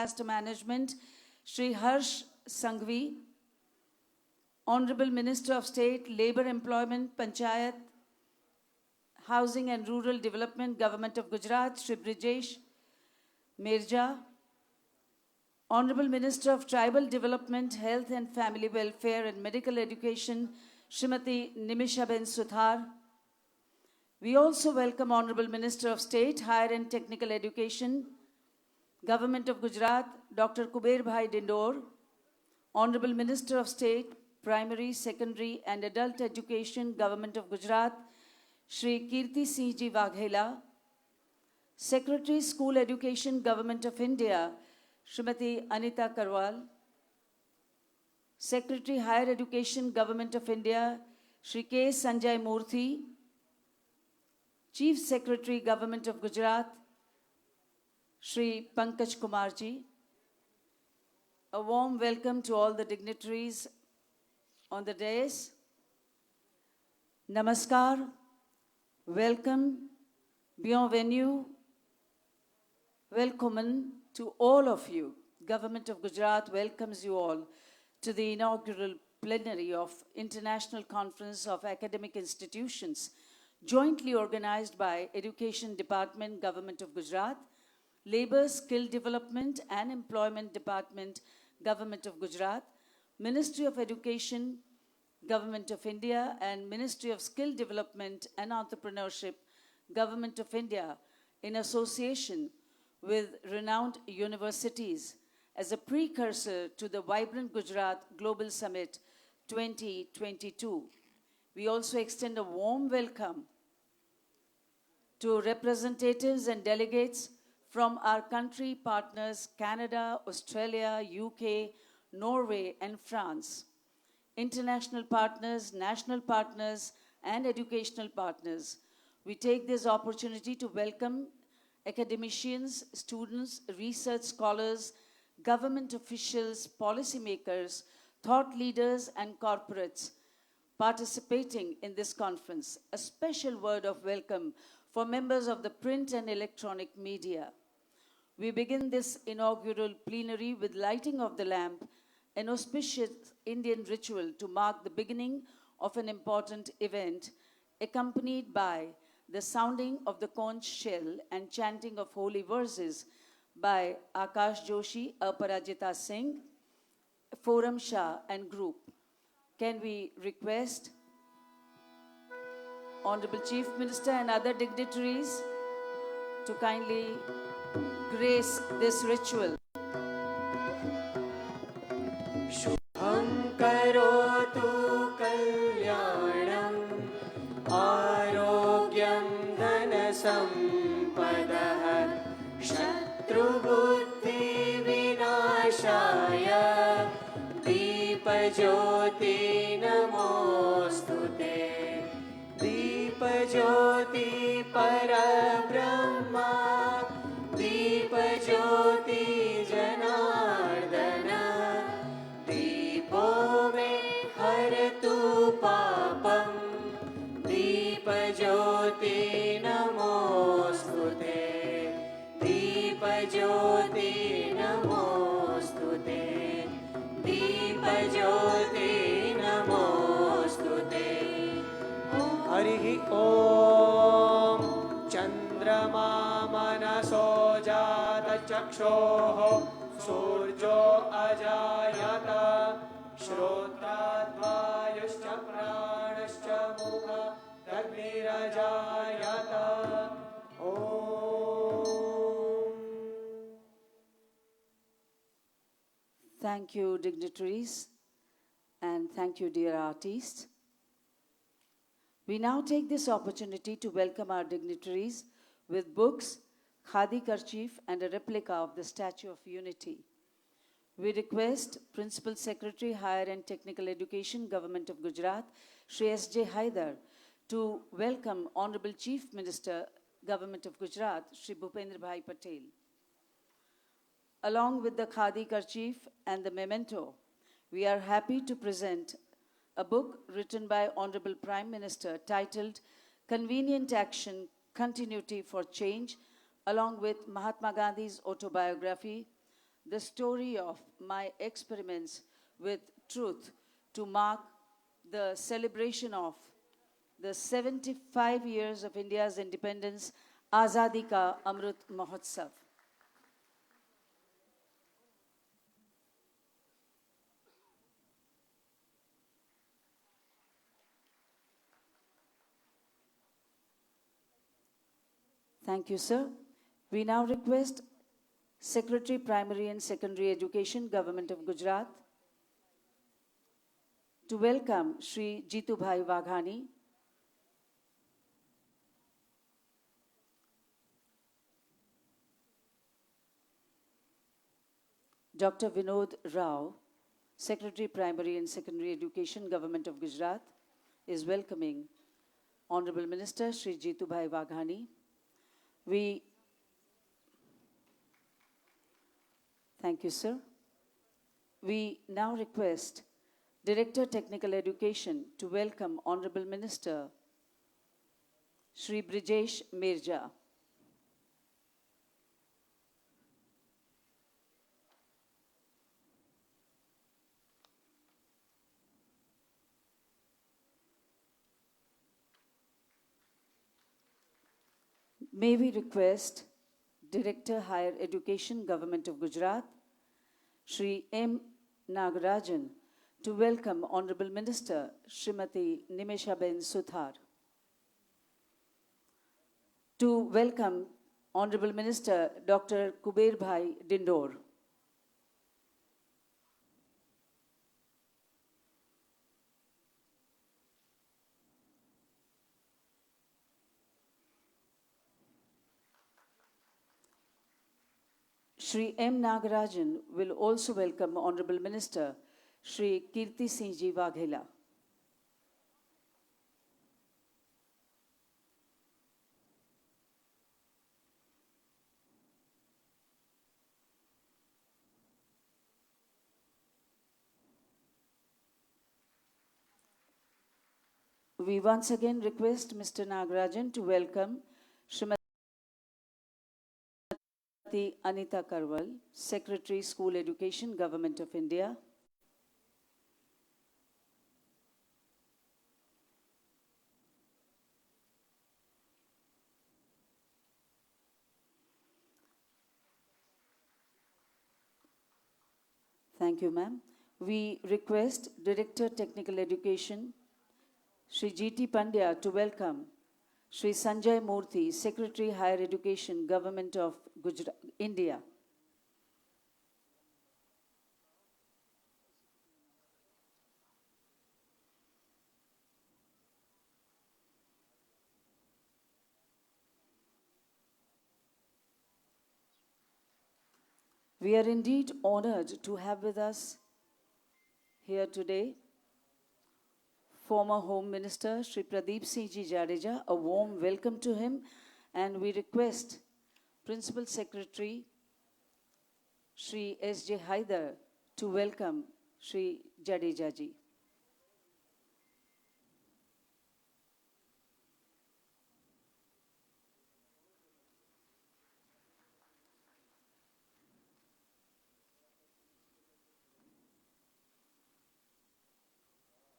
Disaster Management, Shri Harsh Sanghvi, Honorable Minister of State, Labour, Employment, Panchayat, Housing and Rural Development, Government of Gujarat, Shri Brijesh Mirja, Honorable Minister of Tribal Development, Health and Family Welfare and Medical Education, Srimati Nimishaben Suthar. We also welcome Honorable Minister of State, Higher and Technical Education, Government of Gujarat, Dr. Kuber Bhai Dindor, Honorable Minister of State, Primary, Secondary and Adult Education, Government of Gujarat, Shri Kirti Singh Ji Waghela, Secretary, School Education, Government of India, Srimati Anita Karwal, Secretary, Higher Education, Government of India, Shri K. Sanjay Murthy, Chief Secretary, Government of Gujarat, Shri Pankaj Kumarji. A warm welcome to all the dignitaries on the dais. Namaskar, welcome, bienvenue, welcome to all of you. Government of Gujarat welcomes you all to the inaugural plenary of International Conference of Academic Institutions, jointly organized by Education Department, Government of Gujarat, Labour, Skill Development and Employment Department, Government of Gujarat, Ministry of Education, Government of India, and Ministry of Skill Development and Entrepreneurship, Government of India, in association with renowned universities as a precursor to the Vibrant Gujarat Global Summit 2022. We also extend a warm welcome to representatives and delegates from our country partners Canada, Australia, UK, Norway, and France, international partners, national partners, and educational partners. We take this opportunity to welcome academicians, students, research scholars, government officials, policymakers, thought leaders, and corporates participating in this conference. A special word of welcome for members of the print and electronic media. We begin this inaugural plenary with lighting of the lamp, an auspicious Indian ritual to mark the beginning of an important event, accompanied by the sounding of the conch shell and chanting of holy verses by Akash Joshi, Aparajita Singh, Forum Shah and group. Can we request Honorable Chief Minister and other dignitaries to kindly grace this ritual. Shubham karotu kalyanam arogyam dhanasampadah shatru buddhi vinashaya deepajyoti namostute deepajyoti parabrahma Deepajyoti Janardana Deepo me haratu papam Deepajyoti namostute Deepajyoti namostute Deepajyoti namostute Harihi Om Chandrama Manaso Chakshōh Surjo Ajayata Shrotradvayuscha Pranascha Mukha Dagnirajayata Om. Thank you, dignitaries, and thank you, dear artists. We now take this opportunity to welcome our dignitaries with books, khadi kerchief, and a replica of the Statue of Unity. We request Principal Secretary, Higher and Technical Education, Government of Gujarat, Shri S.J. Haidar, to welcome Honorable Chief Minister, Government of Gujarat, Shri Bhupendra Patel. Along with the khadi kerchief and the memento, we are happy to present a book written by Honorable Prime Minister titled Convenient Action, Continuity for Change, along with Mahatma Gandhi's autobiography, the story of my experiments with truth to mark the celebration of the 75 years of India's independence, Azadi Ka Amrit Mahotsav. Thank you, sir. We now request Secretary Primary and Secondary Education, Government of Gujarat, to welcome Shri Jitubhai Waghani, Dr. Vinod Rao, Secretary Primary and Secondary Education, Government of Gujarat, is welcoming Honorable Minister Shri Jitubhai Waghani. Thank you, sir. We now request Director Technical Education to welcome Honorable Minister Shri Brijesh Mirja. May we request Director Higher Education, Government of Gujarat, Shri M. Nagarajan, to welcome Honorable Minister Srimati Nimeshaben Suthar. To welcome Honorable Minister Dr. Kuber Bhai Dindor. Shri M. Nagarajan will also welcome Honorable Minister Shri Kirti Singh Ji Waghela. We once again request Mr. Nagarajan to welcome Srimati Anita Karwal, Secretary, School Education, Government of India. Thank you, ma'am. We request Director Technical Education, Shri G.T. Pandya, to welcome Shri Sanjay Murthy, Secretary, Higher Education, Government of Gujarat, India. We are indeed honored to have with us here today former Home Minister Shri Pradeep Singh Ji Jadeja. A warm welcome to him, and we request Principal Secretary Shri S.J. Haidar to welcome Shri Jadeja Ji.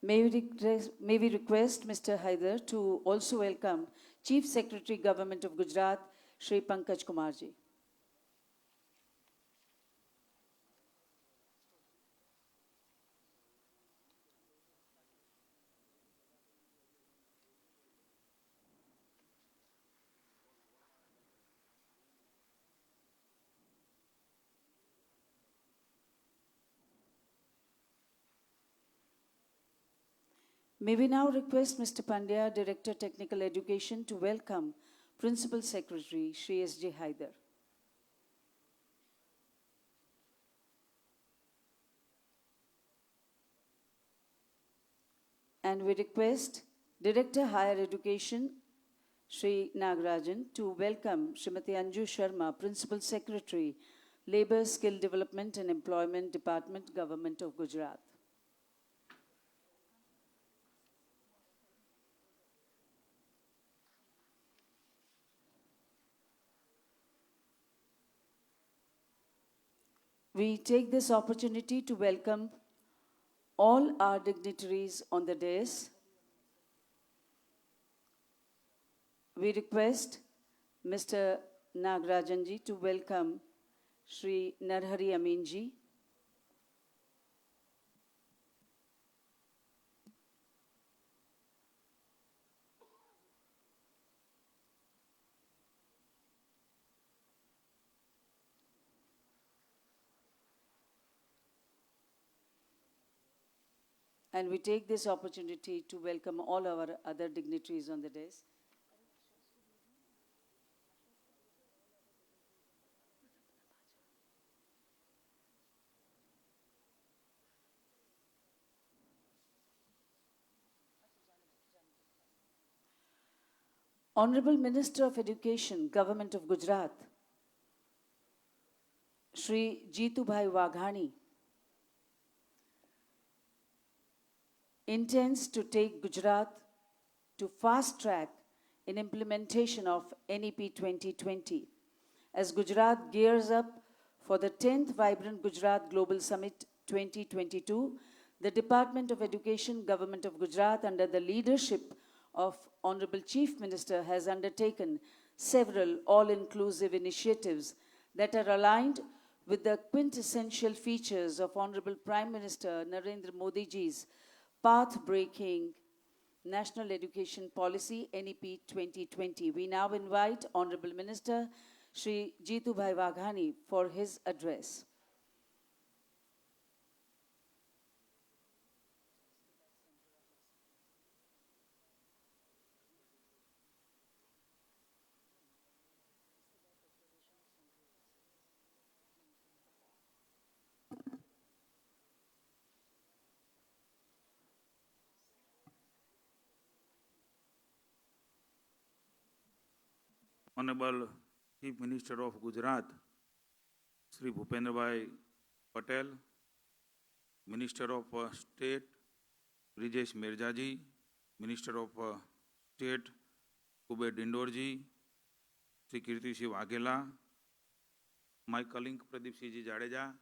May we request Mr. Haidar to also welcome Chief Secretary, Government of Gujarat, Shri Pankaj Kumar Ji. May we now request Mr. Pandya, Director Technical Education, to welcome Principal Secretary Shri S.J. Haidar. And we request Director Higher Education Shri Nagarajan to welcome Srimati Anju Sharma, Principal Secretary, Labour, Skill Development and Employment Department, Government of Gujarat. We take this opportunity to welcome all our dignitaries on the dais. We request Mr. Nagarajanji to welcome Shri Narhari Aminji. And we take this opportunity to welcome all our other dignitaries on the dais. Honorable Minister of Education, Government of Gujarat, Shri Jeetubhai Waghani, intends to take Gujarat to fast track in implementation of NEP 2020 as Gujarat gears up for the 10th Vibrant Gujarat Global Summit 2022. The Department of Education, Government of Gujarat, under the leadership of Honorable Chief Minister, has undertaken several all-inclusive initiatives that are aligned with the quintessential features of Honorable Prime Minister Narendra Modi ji's path-breaking National Education Policy NEP 2020. We now invite Honorable Minister Shri Jeetubhai Waghani for his address. Honorable Chief Minister of Gujarat, Sri Bhupendra Patel, Minister of State, Brijesh Mirzaji, Minister of State, Kuber Dindorji, Sri Kirti Shiv Aghela, my colleague Pradeep Siji Jadeja,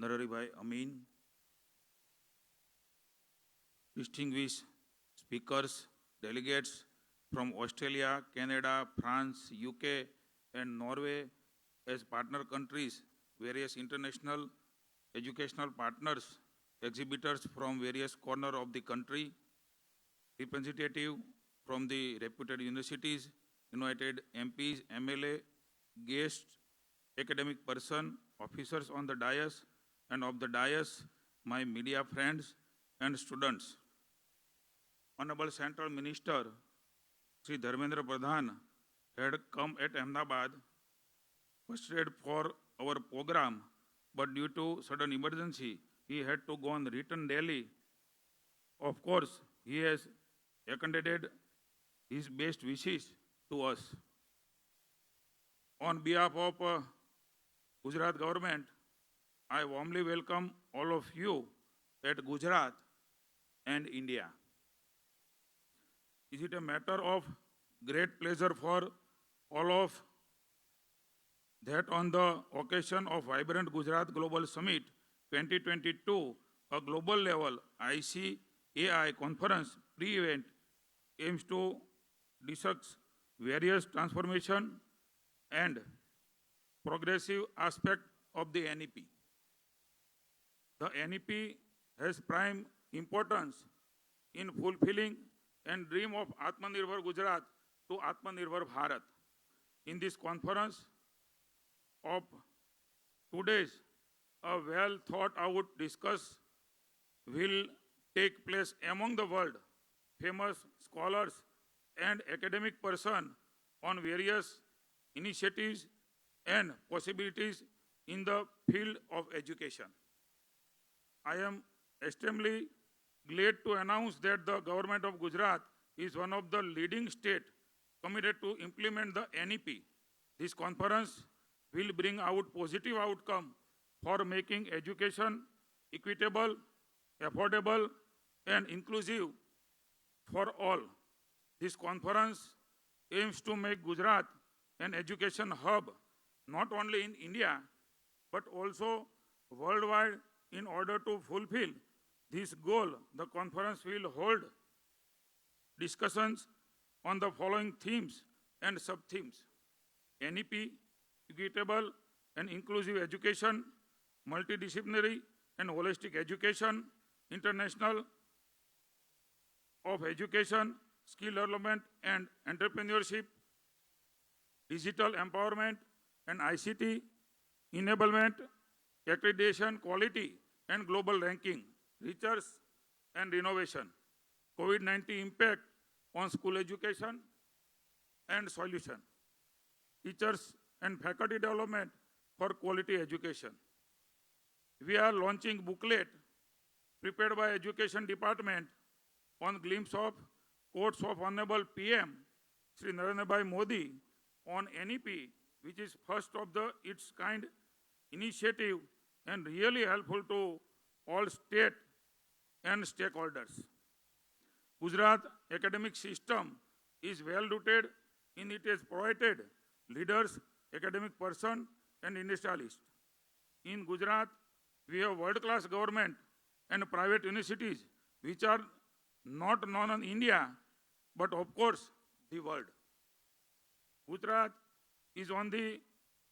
Narhari Bhai Amin, distinguished speakers, delegates from Australia, Canada, France, UK, and Norway as partner countries, various international educational partners, exhibitors from various corners of the country, representative from the reputed universities, invited MPs, MLA, guests, academic person, officers on the dais, and of the dais, my media friends and students. Honorable Central Minister, Sri Dharmendra Pradhan, had come at Ahmedabad, posted for our program, but due to sudden emergency, he had to go on return Delhi. Of course, he has extended his best wishes to us. On behalf of Gujarat government, I warmly welcome all of you at Gujarat and India. Is it a matter of great pleasure for all of that on the occasion of Vibrant Gujarat Global Summit 2022, a global level ICAI conference pre-event aims to discuss various transformation and progressive aspects of the NEP. The NEP has prime importance in fulfilling and dream of Atmanirbhar Gujarat to Atmanirbhar Bharat. In this conference of 2 days, a well thought out discussion will take place among the world famous scholars and academic persons on various initiatives and possibilities in the field of education. I am extremely glad to announce that the government of Gujarat is one of the leading states committed to implement the NEP. This conference will bring out positive outcome for making education equitable, affordable, and inclusive for all. This conference aims to make Gujarat an education hub, not only in India, but also worldwide. In order to fulfill this goal, the conference will hold discussions on the following themes and sub-themes: NEP, equitable and inclusive education, multidisciplinary and holistic education, international of education, skill development and entrepreneurship, digital empowerment and ICT, enablement, accreditation, quality and global ranking, research and innovation, COVID-19 impact on school education and solution, teachers and faculty development for quality education. We are launching booklet prepared by Education Department on glimpse of quotes of Honorable PM Sri Narendra Bhai Modi on NEP, which is first of its kind initiative and really helpful to all state and stakeholders. Gujarat academic system is well rooted in it has provided leaders, academic person and industrialists. In Gujarat, we have world-class government and private universities which are not known in India, but of course the world. Gujarat is on the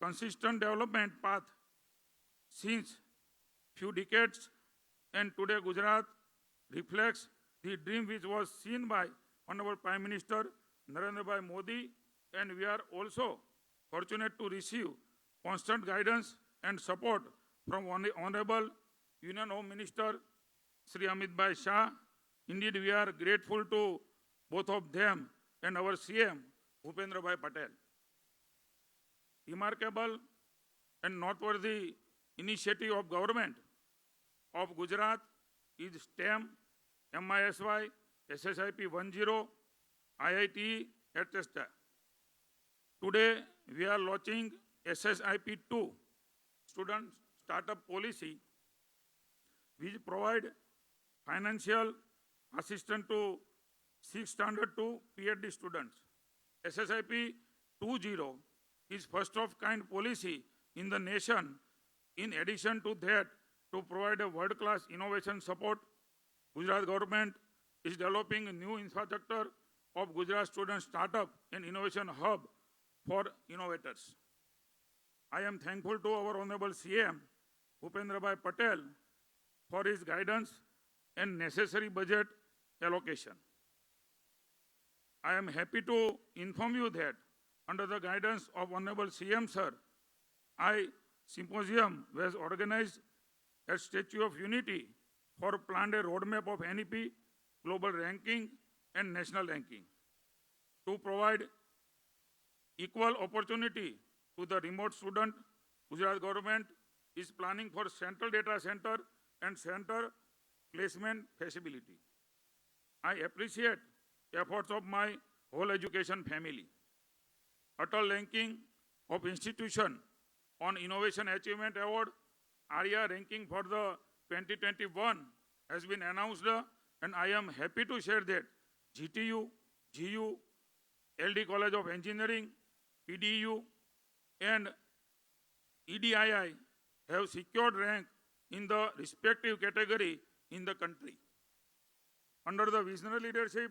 consistent development path since few decades, and today Gujarat reflects the dream which was seen by Honorable Prime Minister Narendra Bhai Modi, and we are also fortunate to receive constant guidance and support from Honorable Union Home Minister Sri Ahmedabad Shah. Indeed, we are grateful to both of them and our CM Bhupendra Patel. Remarkable and noteworthy initiative of government of Gujarat is STEM, MISY, SSIP 10, IIT, etc. Today, we are launching SSIP 2, Student Startup Policy, which provide financial assistance to 6th standard to PhD students. SSIP 20 is first of kind policy in the nation. In addition to that, to provide a world-class innovation support, Gujarat government is developing a new infrastructure of Gujarat Student Startup and Innovation Hub for innovators. I am thankful to our Honorable CM Bhupendra Patel for his guidance and necessary budget allocation. I am happy to inform you that under the guidance of Honorable CM Sir, symposium was organized at Statue of Unity for planned a roadmap of NEP, global ranking and national ranking to provide equal opportunity to the remote student. Gujarat government is planning for central data center and center placement feasibility. I appreciate efforts of my whole education family. Atal ranking of institution on Innovation Achievement Award, ARIA ranking for the 2021 has been announced, and I am happy to share that GTU, GU, LD College of Engineering, PDU, and EDII have secured rank in the respective category in the country. Under the visionary leadership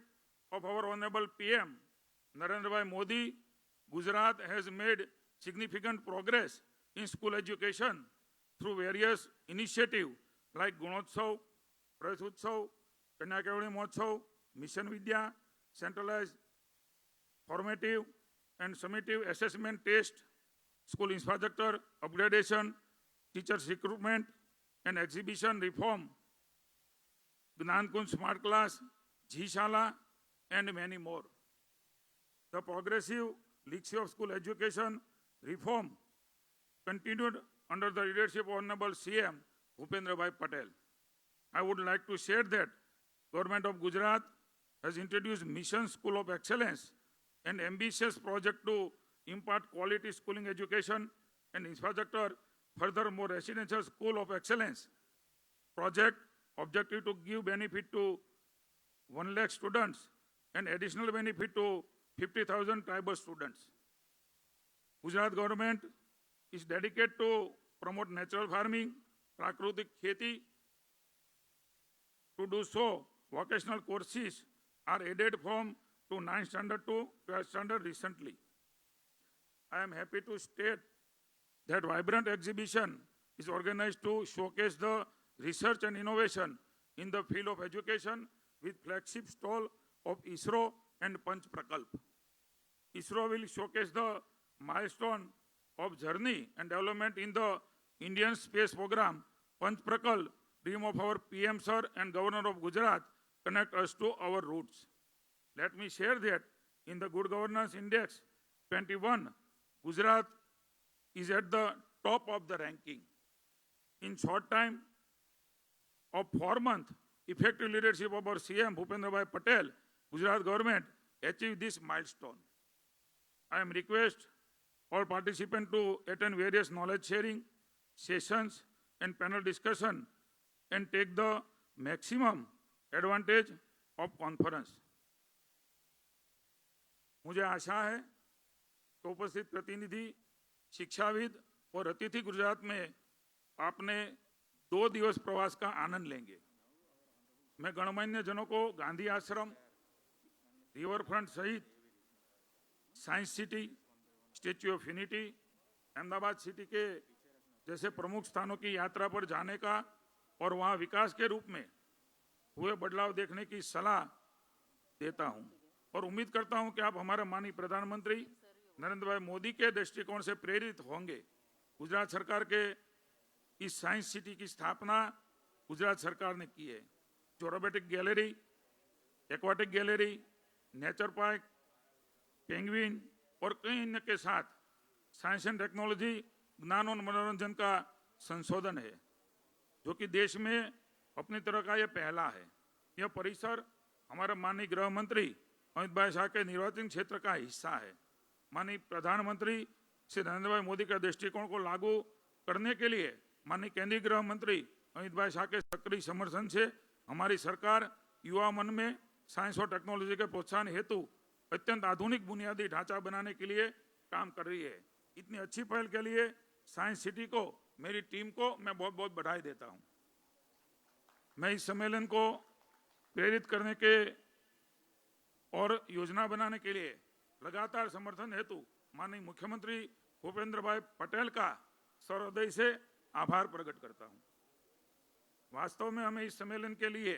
of our Honorable PM Narendra Bhai Modi, Gujarat has made significant progress in school education through various initiatives like Gunotsav, Prasutsav, Kanyakavali Mahotsav, Mission Vidya, centralized formative and summative assessment test, school infrastructure upgradation, teachers recruitment and exhibition reform, Gnankund Smart Class, G-Shala, and many more. The progressive legacy of school education reform continued under the leadership of Honorable CM Bhupendra Patel. I would like to share that Government of Gujarat has introduced Mission School of Excellence, an ambitious project to impart quality schooling education and infrastructure. Furthermore, Residential School of Excellence project objective to give benefit to 1 lakh students and additional benefit to 50,000 tribal students. Gujarat government is dedicated to promote natural farming, प्राकृतिक खेती. To do so, vocational courses are added from to 9th standard to 12th standard recently. I am happy to state that vibrant exhibition is organized to showcase the research and innovation in the field of education with flagship stall of ISRO and Panch Prakalp. ISRO will showcase the milestone of journey and development in the Indian space program. Panch Prakalp, dream of our PM sir and Governor of Gujarat, connect us to our roots. Let me share that in the Good Governance Index 21, Gujarat is at the top of the ranking. In short time of 4 months, effective leadership of our CM Bhupendra Patel, Gujarat government achieved this milestone. I am request all participants to attend various knowledge sharing sessions and panel discussion and take the maximum advantage of conference. मुझे आशा है कि उपस्थित प्रतिनिधि, शिक्षाविद और अतिथि गुजरात में आपने 2 दिवस प्रवास का आनंद लेंगे. मैं गणमान्य जनों को गांधी आश्रम, रिवर फ्रंट सहित science city, statue of unity, Ahmedabad city के जैसे प्रमुख स्थानों की यात्रा पर जाने का और वहां विकास के रूप में हुए बदलाव देखने की सलाह देता हूं और उम्मीद करता हूं कि आप हमारे माननीय प्रधानमंत्री नरेंद्र भाई मोदी के दृष्टिकोण से प्रेरित होंगे. गुजरात सरकार के इस साइंस सिटी की स्थापना गुजरात सरकार ने की है, जो robotic gallery, aquatic gallery, nature park, penguin और कई अन्य के साथ साइंस एंड टेक्नोलॉजी, ज्ञान और मनोरंजन का संशोधन है, जो कि देश में अपनी तरह का यह पहला है. यह परिसर हमारे माननीय गृह मंत्री अमित भाई शाह के निर्वाचन क्षेत्र का हिस्सा है. माननीय प्रधानमंत्री श्री नरेंद्र भाई मोदी के दृष्टिकोण को लागू करने के लिए माननीय केंद्रीय गृह मंत्री अमित भाई शाह के सक्रिय समर्थन से हमारी सरकार युवा मन में साइंस और टेक्नोलॉजी के प्रोत्साहन हेतु अत्यंत आधुनिक बुनियादी ढांचा बनाने के लिए काम कर रही है. इतनी अच्छी पहल के लिए साइंस सिटी को, मेरी टीम को मैं बहुत बहुत बधाई देता हूं. मैं इस सम्मेलन को प्रेरित करने के और योजना बनाने के लिए लगातार समर्थन हेतु माननीय मुख्यमंत्री भूपेंद्र भाई पटेल का सहृदय से आभार प्रकट करता हूं. वास्तव में हमें इस सम्मेलन के लिए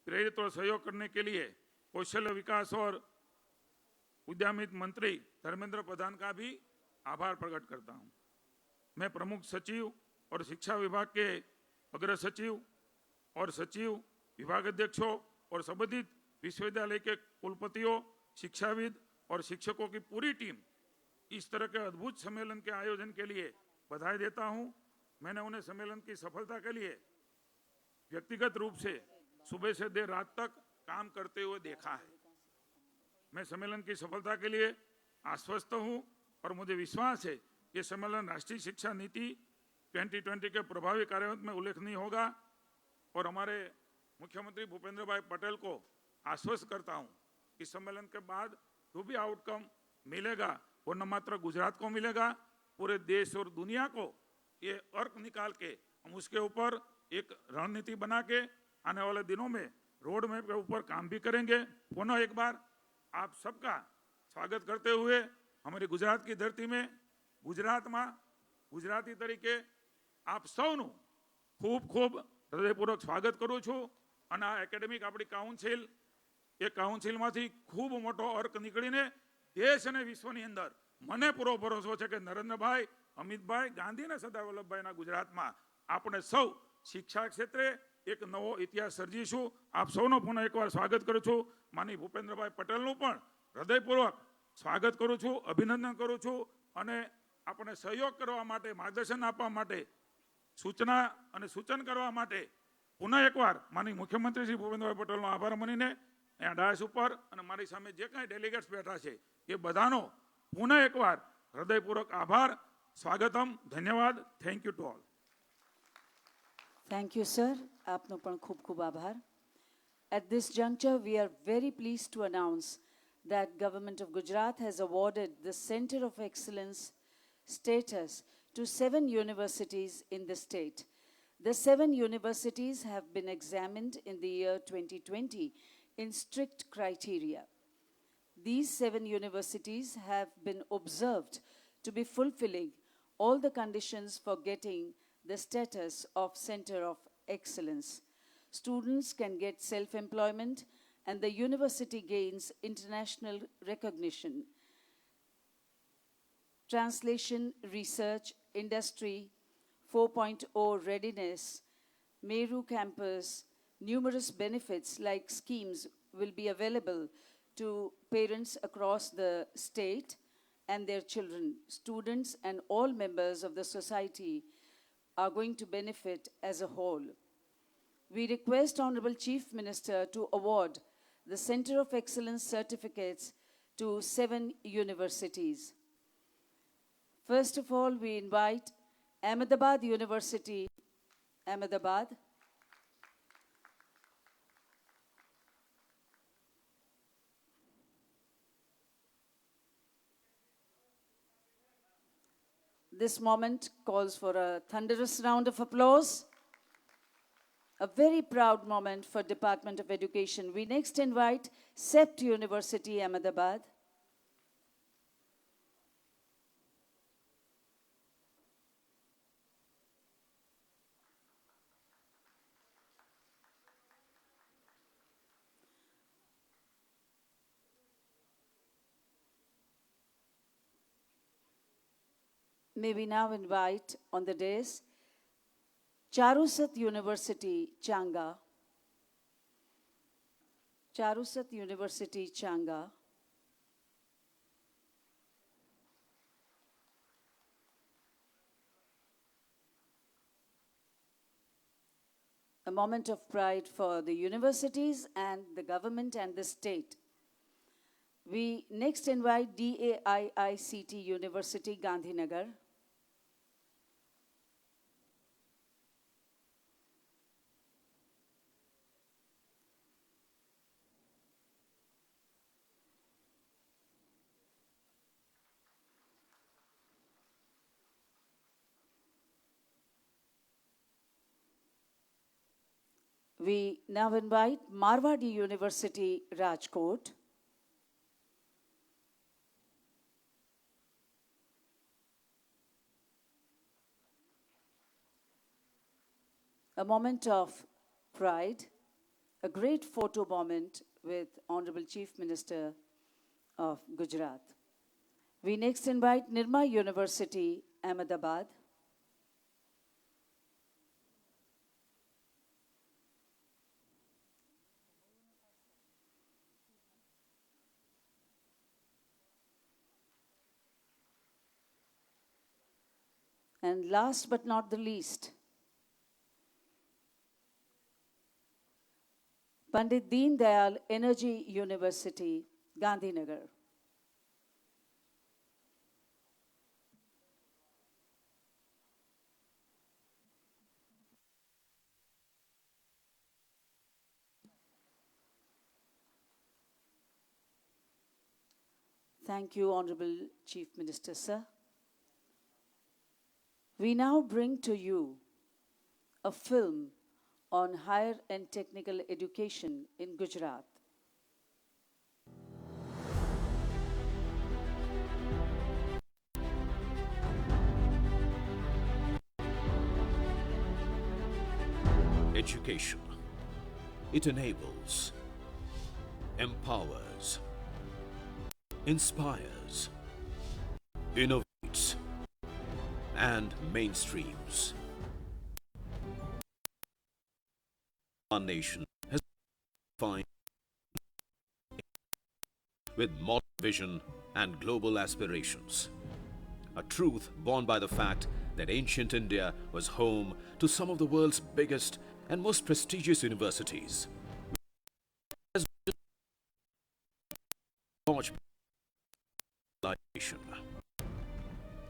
प्रेरित और सहयोग करने के लिए कौशल्य विकास और उद्यमिता मंत्री धर्मेंद्र प्रधान का भी आभार प्रकट करता हूं. मैं प्रमुख सचिव और शिक्षा विभाग के अग्र सचिव और सचिव, विभागाध्यक्षों और संबंधित विश्वविद्यालय के कुलपतियों, शिक्षाविद और शिक्षकों की पूरी टीम इस तरह के अद्भुत सम्मेलन के आयोजन के लिए बधाई देता हूं. मैंने उन्हें सम्मेलन की सफलता के लिए व्यक्तिगत रूप से सुबह से देर रात तक काम करते हुए देखा है. मैं सम्मेलन की सफलता के लिए आश्वस्त हूं और मुझे विश्वास है कि सम्मेलन राष्ट्रीय शिक्षा नीति 2020 के प्रभावी कार्यान्वयन में उल्लेखनीय होगा और हमारे मुख्यमंत्री भूपेंद्र भाई पटेल को आश्वस्त करता हूं कि सम्मेलन के बाद जो भी आउटकम मिलेगा वो न मात्र गुजरात को मिलेगा, पूरे देश और दुनिया को ये अर्क निकाल के हम उसके ऊपर एक रणनीति बना के आने वाले दिनों में रोड मैप के ऊपर काम भी करेंगे. पुनः एक बार आप सबका स्वागत करते हुए हमारी गुजरात की धरती में, गुजरात में गुजराती तरीके आप સૌનું ખૂબ ખૂબ હૃદયપૂર્વક સ્વાગત કરું છું. અને આ એકેડેમિક આપણી કાઉન્સિલ, એ કાઉન્સિલમાંથી ખૂબ મોટો અર્ક નીકળીને દેશ અને વિશ્વની અંદર મને પૂરો ભરોસો છે કે નરેન્દ્રભાઈ, અમિતભાઈ, ગાંધી અને સરદાર વલ્લભભાઈના ગુજરાતમાં આપણે સૌ શિક્ષા ક્ષેત્રે એક નવો ઇતિહાસ સર્જીશું. આપ સૌનો પુનઃ એકવાર સ્વાગત કરું છું. માનનીય ભૂપેન્દ્રભાઈ પટેલનું પણ હૃદયપૂર્વક સ્વાગત કરું છું, અભિનંદન કરું છું અને આપણે સહયોગ કરવા માટે, માર્ગદર્શન આપવા માટે, સૂચના અને સૂચન કરવા માટે પુનઃ એકવાર માનનીય મુખ્યમંત્રી શ્રી ભૂપેન્દ્રભાઈ પટેલનો આભાર માનીને અહીંયા ડાયસ ઉપર અને મારી સામે જે કાંઈ ડેલિગેટ્સ બેઠા છે એ બધાનો પુનઃ એકવાર હૃદયપૂર્વક આભાર, સ્વાગતમ, ધન્યવાદ. Thank you to all. Thank you, sir. આપનો પણ ખૂબ ખૂબ આભાર. At this juncture, we are very pleased to announce that Government of Gujarat has awarded the Center of Excellence status to 7 universities in the state. The 7 universities have been examined in the year 2020 in strict criteria. These 7 universities have been observed to be fulfilling all the conditions for getting the status of Center of Excellence. Students can get self-employment and the university gains international recognition. Translation, research, industry, 4.0 readiness, Meru campus, numerous benefits like schemes will be available to parents across the state and their children. Students and all members of the society are going to benefit as a whole. We request Honorable Chief Minister to award the Center of Excellence certificates to 7 universities. First of all, we invite Ahmedabad University, Ahmedabad. This moment calls for a thunderous round of applause. A very proud moment for Department of Education. We next invite CEPT University, Ahmedabad. May we now invite on the dais Charusat University, Changa. Charusat University, Changa. A moment of pride for the universities and the government and the state. We next invite DAIICT University, Gandhinagar. We now invite Marwadi University, Rajkot. A moment of pride, a great photo moment with Honorable Chief Minister of Gujarat. We next invite Nirma University, Ahmedabad. And last but not the least, Pandit Deen Dayal Energy University, Gandhinagar. Thank you, Honorable Chief Minister, sir. We now bring to you a film on higher and technical education in Gujarat. Education. It enables, empowers, inspires, innovates, and mainstreams. Our nation has defined with modern vision and global aspirations. A truth born by the fact that ancient India was home to some of the world's biggest and most prestigious universities.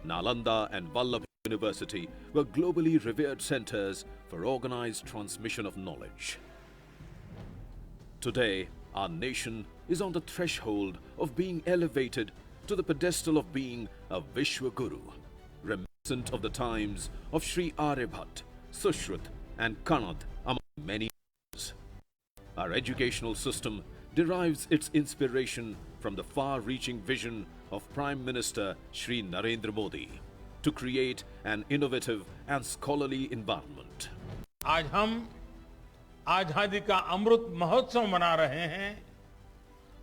Nalanda and Vallabh University were globally revered centers for organized transmission of knowledge. Today, our nation is on the threshold of being elevated to the pedestal of being a Vishwa Guru. of the times of Sri Aryabhat, Sushruta and Kannad, among many others. Our educational system derives its inspiration from the far-reaching vision of Prime Minister Sri Narendra Modi to create an innovative and scholarly environment. आज हम आजादी का अमृत महोत्सव मना रहे हैं।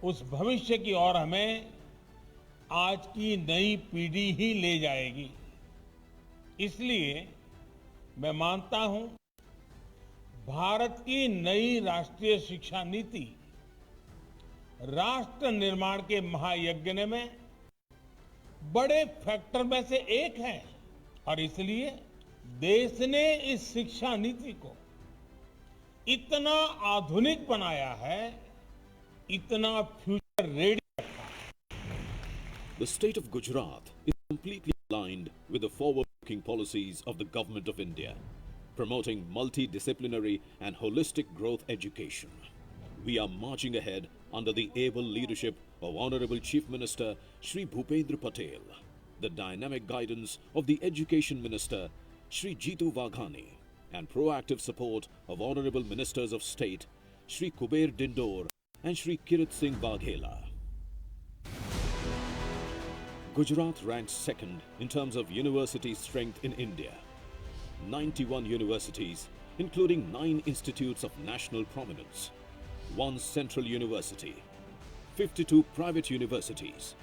उस भविष्य की ओर हमें आज की नई पीढ़ी ही ले जाएगी। इसलिए मैं मानता हूं, भारत की नई राष्ट्रीय शिक्षा नीति राष्ट्र निर्माण के महायज्ञ में बड़े फैक्टर में से एक है और इसलिए देश ने इस शिक्षा नीति को इतना आधुनिक बनाया है, इतना फ्यूचर रेडी रखा है। The state of Gujarat is completely aligned with the forward-looking policies of the Government of India, promoting multidisciplinary and holistic growth education. We are marching ahead under the able leadership of Honorable Chief Minister Shri Bhupendra Patel, the dynamic guidance of the Education Minister Shri Jitu Vaghani, and proactive support of Honorable Ministers of State Shri Kuber Dindor and Shri Kirit Singh Vaghela. Gujarat ranks second in terms of university strength in India. 91 universities, including 9 institutes of national prominence, 1 central university, 52 private universities,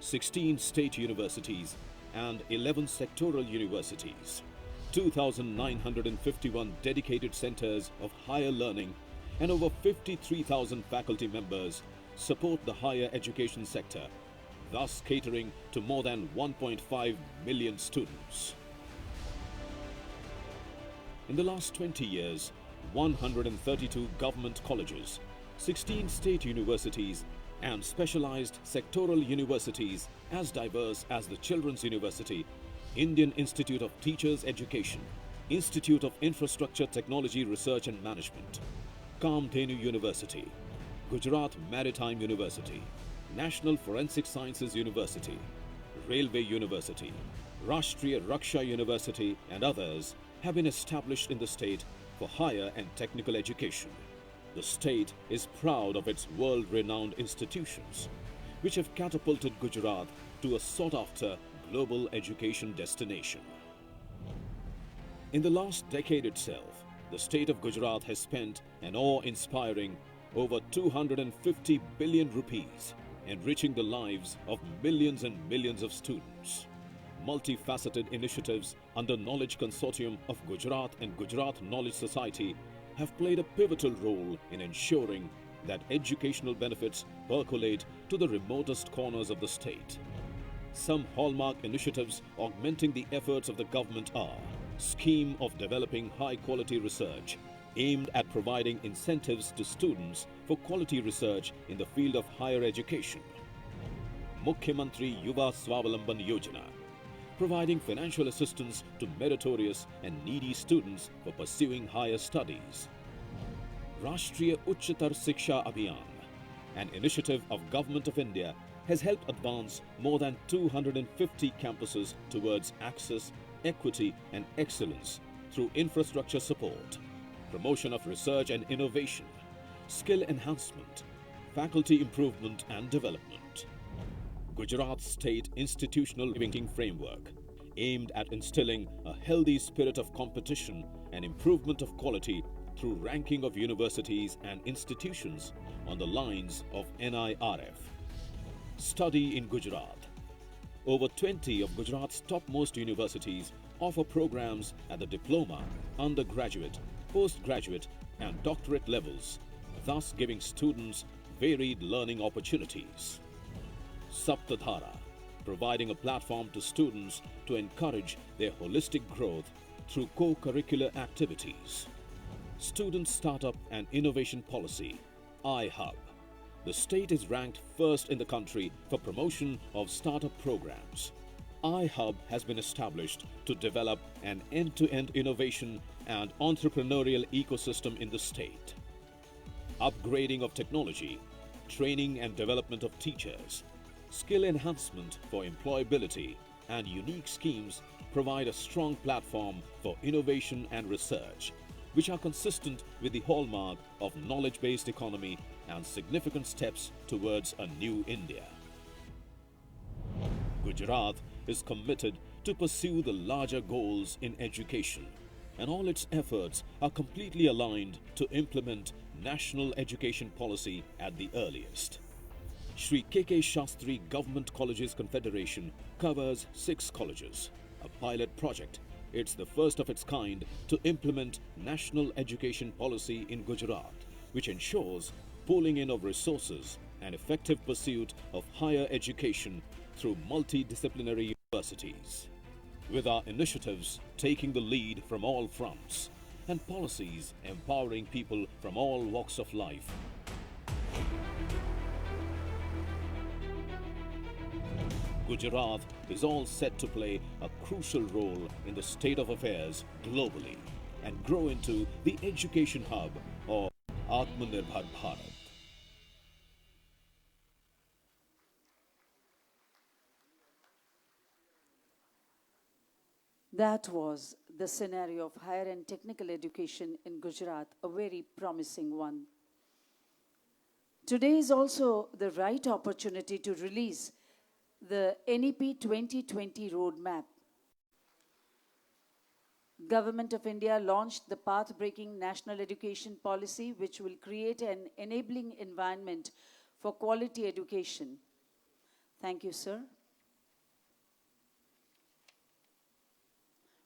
16 state universities and 11 sectoral universities, 2,951 dedicated centers of higher learning and over 53,000 faculty members support the higher education sector, thus catering to more than 1.5 million students. In the last 20 years, 132 government colleges, 16 state universities and specialized sectoral universities as diverse as the Children's University, Indian Institute of Teachers Education, Institute of Infrastructure Technology Research and Management, Kamdhenu University, Gujarat Maritime University, National Forensic Sciences University, Railway University, Rashtriya Raksha University and others have been established in the state for higher and technical education. The state is proud of its world-renowned institutions, which have catapulted Gujarat to a sought-after global education destination. In the last decade itself, the state of Gujarat has spent an awe-inspiring over 250 billion rupees, enriching the lives of millions and millions of students. Multifaceted initiatives under Knowledge Consortium of Gujarat and Gujarat Knowledge Society have played a pivotal role in ensuring that educational benefits percolate to the remotest corners of the state. Some hallmark initiatives augmenting the efforts of the government are Scheme of Developing High Quality Research, aimed at providing incentives to students for quality research in the field of higher education. Mukhyamantri Yuva Swawalamban Yojana, providing financial assistance to meritorious and needy students for pursuing higher studies. Rashtriya Uchchatar Shiksha Abhiyan, an initiative of Government of India, has helped advance more than 250 campuses towards access, equity and excellence through infrastructure support, promotion of research and innovation, skill enhancement, faculty improvement and development. Gujarat State Institutional Ranking Framework, aimed at instilling a healthy spirit of competition and improvement of quality through ranking of universities and institutions on the lines of NIRF. Study in Gujarat. Over 20 of Gujarat's topmost universities offer programs at the diploma, undergraduate, postgraduate and doctorate levels, thus giving students varied learning opportunities. Saptadhara, providing a platform to students to encourage their holistic growth through co-curricular activities. Student Startup and Innovation Policy, iHub. The state is ranked first in the country for promotion of startup programs. iHub has been established to develop an end-to-end innovation and entrepreneurial ecosystem in the state. Upgrading of technology, training and development of teachers, skill enhancement for employability, and unique schemes provide a strong platform for innovation and research, which are consistent with the hallmark of knowledge-based economy and significant steps towards a new India. Gujarat is committed to pursue the larger goals in education, and all its efforts are completely aligned to implement national education policy at the earliest. Sri K.K. Shastri Government Colleges Confederation covers 6 colleges, a pilot project. It's the first of its kind to implement national education policy in Gujarat, which ensures pooling in of resources and effective pursuit of higher education through multidisciplinary universities. With our initiatives taking the lead from all fronts and policies empowering people from all walks of life, Gujarat is all set to play a crucial role in the state of affairs globally and grow into the education hub of Atmanirbhar Bharat. That was the scenario of higher and technical education in Gujarat, a very promising one. Today is also the right opportunity to release the NEP 2020 roadmap. Government of India launched the path-breaking national education policy, which will create an enabling environment for quality education. Thank you, sir.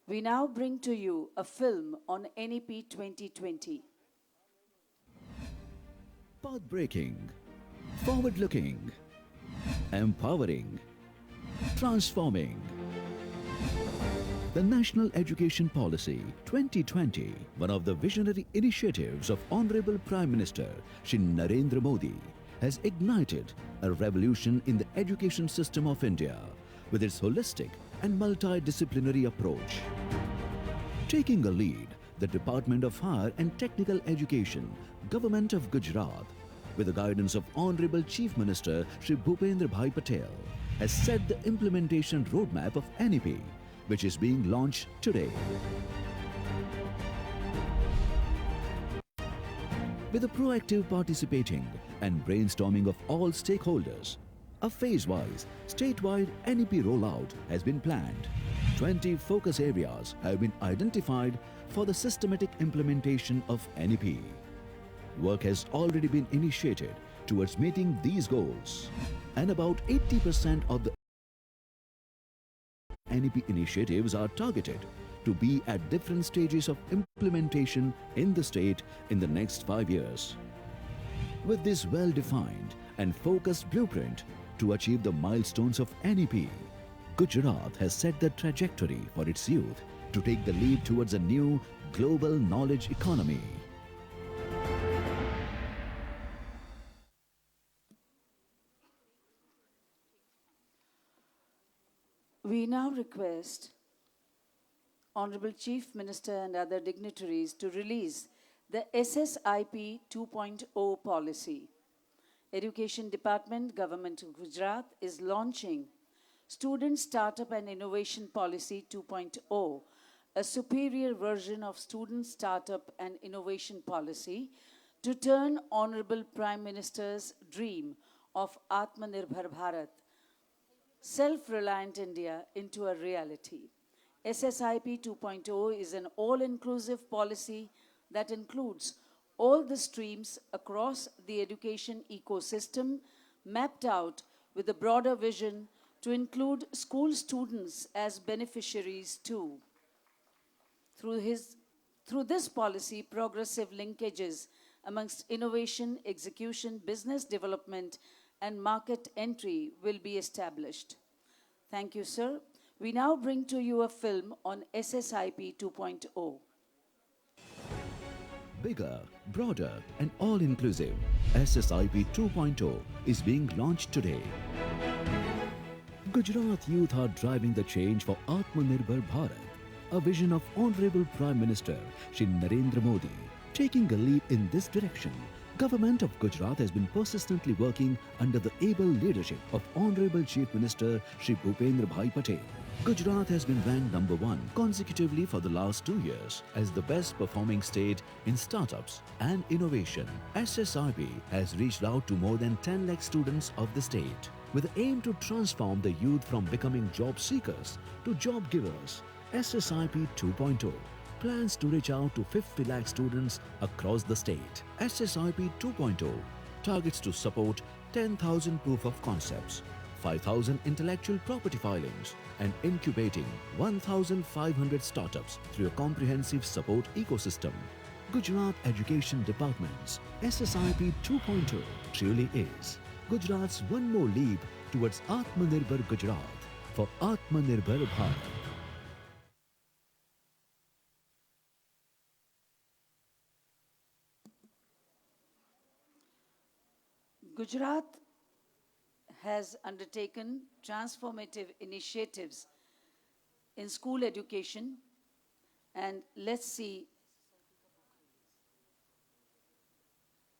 We now bring to you a film on NEP 2020. Path-breaking, forward-looking, empowering, transforming. The National Education Policy 2020, one of the visionary initiatives of Honorable Prime Minister Shri Narendra Modi, has ignited a revolution in the education system of India with its holistic and multidisciplinary approach. Taking a lead, the Department of Higher and Technical Education, Government of Gujarat, with the guidance of Honorable Chief Minister Shri Bhupendra Patel, has set the implementation roadmap of NEP, which is being launched today. With the proactive participating and brainstorming of all stakeholders, a phase-wise, statewide NEP rollout has been planned. 20 focus areas have been identified for the systematic implementation of NEP. Work has already been initiated towards meeting these goals, and about 80% of the NEP initiatives are targeted to be at different stages of implementation in the state in the next 5 years. With this well-defined and focused blueprint to achieve the milestones of NEP, Gujarat has set the trajectory for its youth to take the leap towards a new global knowledge economy. We now request Honorable Chief Minister and other dignitaries to release the SSIP 2.0 policy. Education Department, Government of Gujarat is launching Student Startup and Innovation Policy 2.0, a superior version of Student Startup and Innovation Policy to turn Honorable Prime Minister's dream of Atmanirbhar Bharat, self-reliant India, into a reality. SSIP 2.0 is an all-inclusive policy that includes all the streams across the education ecosystem, mapped out with a broader vision to include school students as beneficiaries too. Through this policy, progressive linkages amongst innovation, execution, business development, and market entry will be established. Thank you, sir. We now bring to you a film on SSIP 2.0. Bigger, broader, and all-inclusive, SSIP 2.0 is being launched today. Gujarat youth are driving the change for Atmanirbhar Bharat, a vision of Honorable Prime Minister Shri Narendra Modi. Taking a leap in this direction, Government of Gujarat has been persistently working under the able leadership of Honorable Chief Minister Shri Bhupendra Patel. Gujarat has been ranked number 1 consecutively for the last 2 years as the best performing state in startups and innovation. SSIP has reached out to more than 10 lakh students of the state with the aim to transform the youth from becoming job seekers to job givers. SSIP 2.0 plans to reach out to 50 lakh students across the state. SSIP 2.0 targets to support 10,000 proof of concepts, 5,000 intellectual property filings, and incubating 1,500 startups through a comprehensive support ecosystem. Gujarat Education Department's SSIP 2.0 truly is Gujarat's one more leap towards Atmanirbhar Gujarat for Atmanirbhar Bharat. Gujarat has undertaken transformative initiatives in school education, and let's see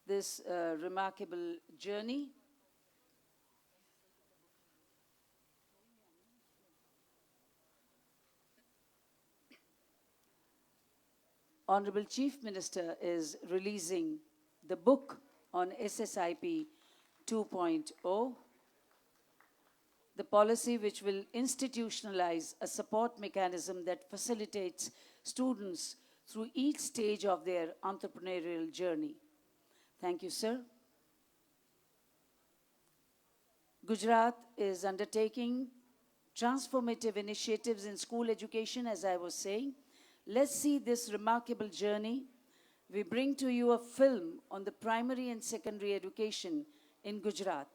this remarkable journey. Honorable Chief Minister is releasing the book on SSIP 2.0, the policy which will institutionalize a support mechanism that facilitates students through each stage of their entrepreneurial journey. Thank you, sir. Gujarat is undertaking transformative initiatives in school education, as I was saying. Let's see this remarkable journey. We bring to you a film on the primary and secondary education in Gujarat.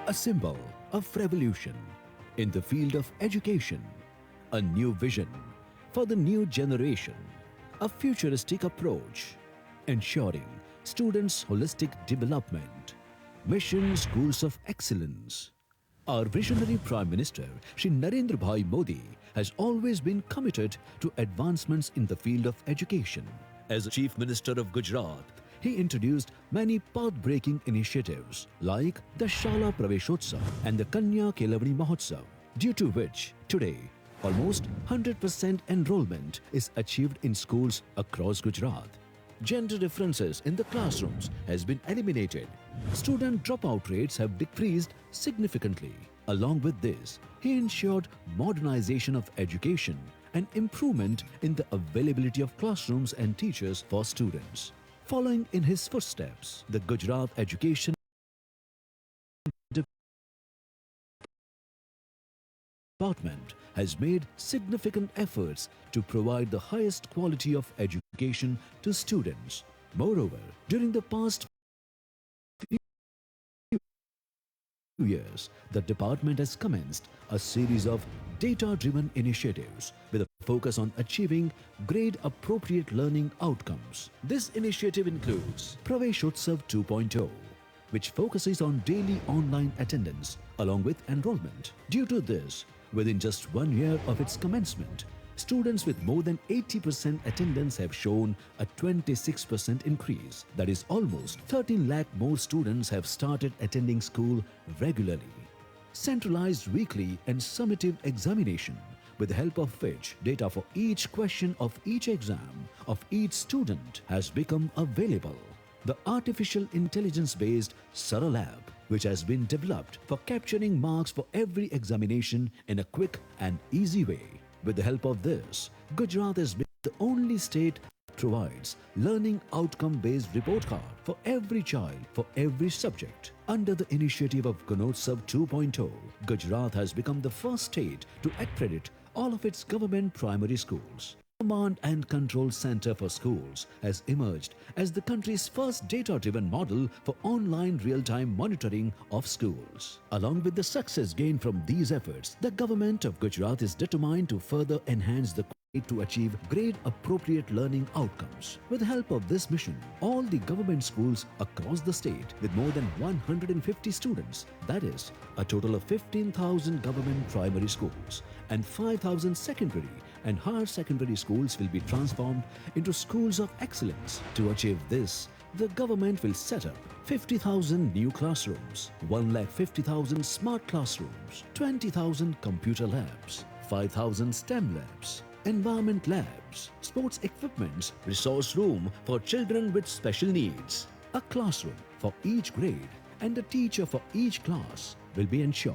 A symbol of revolution in the field of education, a new vision for the new generation, a futuristic approach, ensuring students' holistic development, mission schools of excellence. Our visionary Prime Minister, Shri Narendra Bhai Modi, has always been committed to advancements in the field of education. As Chief Minister of Gujarat, he introduced many path-breaking initiatives like the Shala Praveshotsav and the Kanya Kelavani Mahotsav, due to which today almost 100% enrollment is achieved in schools across Gujarat. Gender differences in the classrooms has been eliminated. Student dropout rates have decreased significantly. Along with this, he ensured modernization of education and improvement in the availability of classrooms and teachers for students. Following in his footsteps, the Gujarat Education Department has made significant efforts to provide the highest quality of education to students. Moreover, during the past few years, the department has commenced a series of data-driven initiatives with a focus on achieving grade-appropriate learning outcomes. This initiative includes Praveshotsav 2.0, which focuses on daily online attendance along with enrollment. Due to this, within just 1 year of its commencement, students with more than 80% attendance have shown a 26% increase. That is, almost 13 lakh more students have started attending school regularly. Centralized weekly and summative examination, with the help of which data for each question of each exam of each student has become available. The artificial intelligence-based Sarah Lab, which has been developed for capturing marks for every examination in a quick and easy way. With the help of this, Gujarat has been the only state that provides learning outcome-based report card for every child, for every subject. Under the initiative of Gunotsav 2.0, Gujarat has become the first state to accredit all of its government primary schools. Command and Control Center for Schools has emerged as the country's first data-driven model for online real-time monitoring of schools. Along with the success gained from these efforts, the government of Gujarat is determined to further enhance the to achieve grade-appropriate learning outcomes. With the help of this mission, all the government schools across the state with more than 150 students, that is, a total of 15,000 government primary schools and 5,000 secondary and higher secondary schools will be transformed into schools of excellence. To achieve this, The government will set up 50,000 new classrooms, 150,000 smart classrooms, 20,000 computer labs, 5,000 STEM labs, environment labs, sports equipments, resource room for children with special needs, a classroom for each grade and a teacher for each class will be ensured.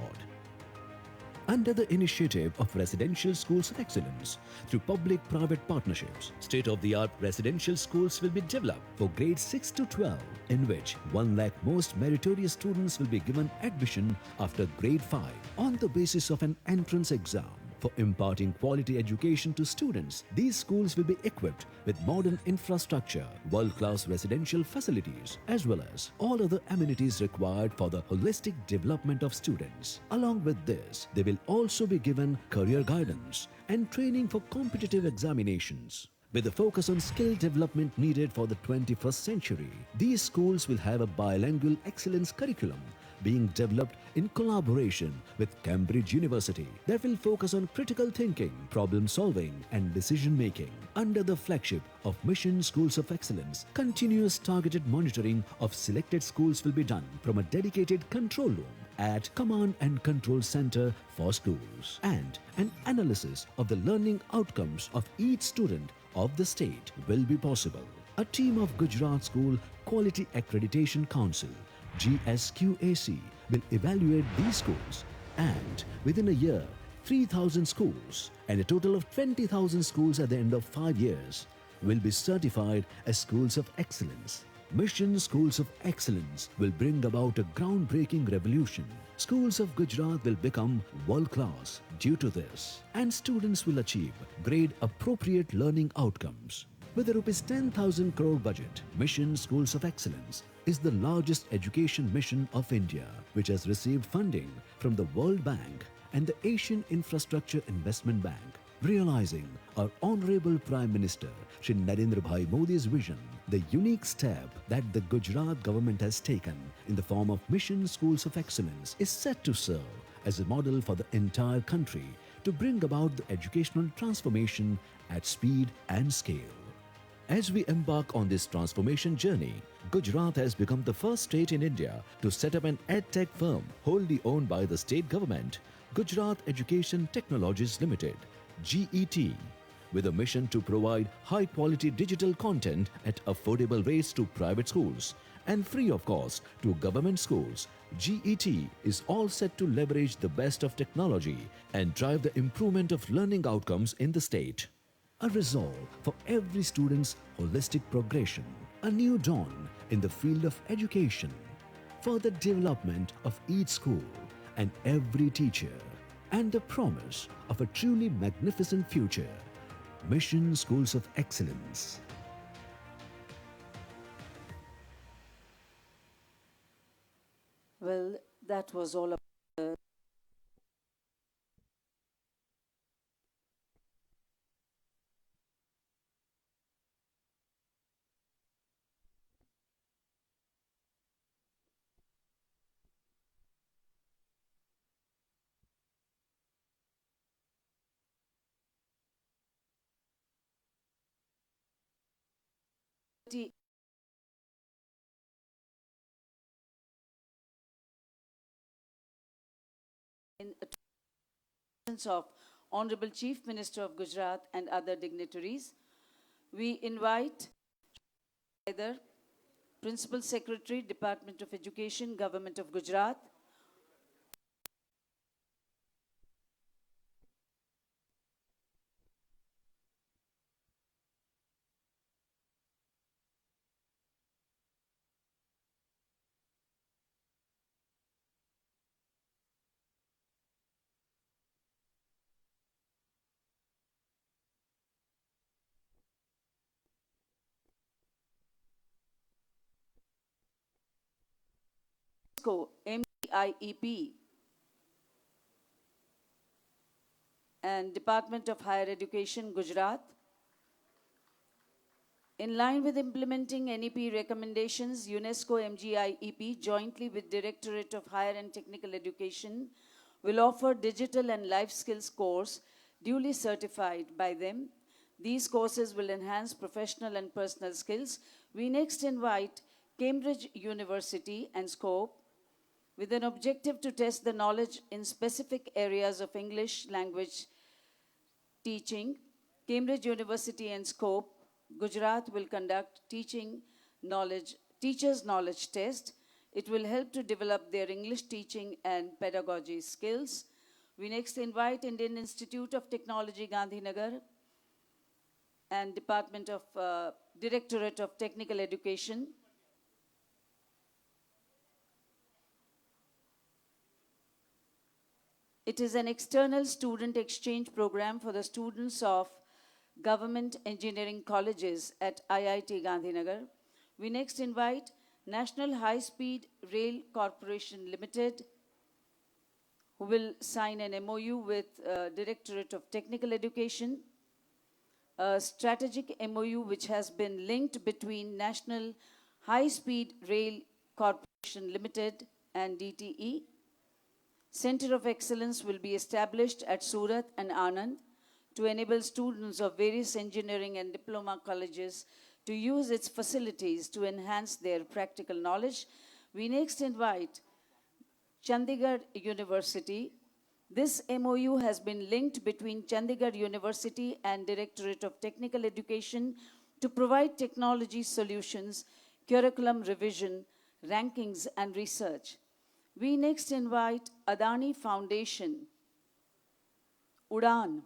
Under the initiative of Residential Schools of Excellence, through public-private partnerships, state-of-the-art residential schools will be developed for grades 6 to 12, in which 1 lakh most meritorious students will be given admission after grade 5 on the basis of an entrance exam. For imparting quality education to students, these schools will be equipped with modern infrastructure, world-class residential facilities, as well as all other amenities required for the holistic development of students. Along with this, they will also be given career guidance and training for competitive examinations. With a focus on skill development needed for the 21st century, these schools will have a bilingual excellence curriculum being developed in collaboration with Cambridge University that will focus on critical thinking, problem solving and decision making. Under the flagship of Mission Schools of Excellence, continuous targeted monitoring of selected schools will be done from a dedicated control room at Command and Control Center for Schools, and an analysis of the learning outcomes of each student of the state will be possible. A team of Gujarat School Quality Accreditation Council GSQAC will evaluate these schools, and within a year 3,000 schools and a total of 20,000 schools at the end of 5 years will be certified as schools of excellence. Mission Schools of Excellence will bring about a groundbreaking revolution. Schools of Gujarat will become world-class due to this, and students will achieve grade-appropriate learning outcomes. With a rupees 10,000 crore budget, Mission Schools of Excellence is the largest education mission of India, which has received funding from the World Bank and the Asian Infrastructure Investment Bank. Realizing our Honorable Prime Minister Shri Narendra Bhai Modi's vision, the unique step that the Gujarat government has taken in the form of Mission Schools of Excellence is set to serve as a model for the entire country to bring about the educational transformation at speed and scale. As we embark on this transformation journey, Gujarat has become the first state in India to set up an EdTech firm wholly owned by the state government, Gujarat Education Technologies Limited, GET, with a mission to provide high-quality digital content at affordable rates to private schools and free of cost to government schools. GET is all set to leverage the best of technology and drive the improvement of learning outcomes in the state. A resolve for every student's holistic progression, a new dawn in the field of education, for the development of each school and every teacher, and the promise of a truly magnificent future. Mission Schools of Excellence. Well, that was all about the in attendance of Honorable Chief Minister of Gujarat and other dignitaries. We invite either Principal Secretary, Department of Education, Government of Gujarat, MDIEP, and Department of Higher Education, Gujarat. In line with implementing NEP recommendations, UNESCO MGIEP, jointly with Directorate of Higher and Technical Education, will offer digital and life skills course duly certified by them. These courses will enhance professional and personal skills. We next invite Cambridge University and Scope with an objective to test the knowledge in specific areas of English language teaching. Cambridge University and Scope, Gujarat will conduct teachers' knowledge test. It will help to develop their English teaching and pedagogy skills. We next invite Indian Institute of Technology, Gandhinagar, and Directorate of Technical Education. It is an external student exchange program for the students of government engineering colleges at IIT Gandhinagar. We next invite National High Speed Rail Corporation Limited, who will sign an MOU with Directorate of Technical Education, a strategic MOU which has been linked between National High Speed Rail Corporation Limited and DTE. Center of Excellence will be established at Surat and Anand to enable students of various engineering and diploma colleges to use its facilities to enhance their practical knowledge. We next invite Chandigarh University. This MOU has been linked between Chandigarh University and Directorate of Technical Education to provide technology solutions, curriculum revision, rankings, and research. We next invite Adani Foundation, Udan.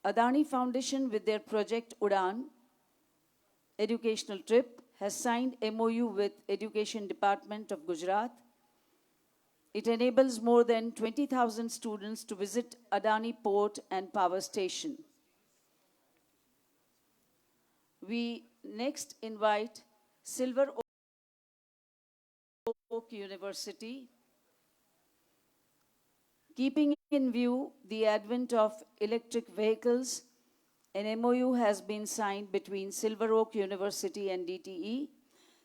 Adani Foundation, with their project Udan educational trip, has signed MOU with Education Department of Gujarat. It enables more than 20,000 students to visit Adani Port and Power Station. We next invite Silver Oak University. Keeping in view the advent of electric vehicles, an MOU has been signed between Silver Oak University and DTE.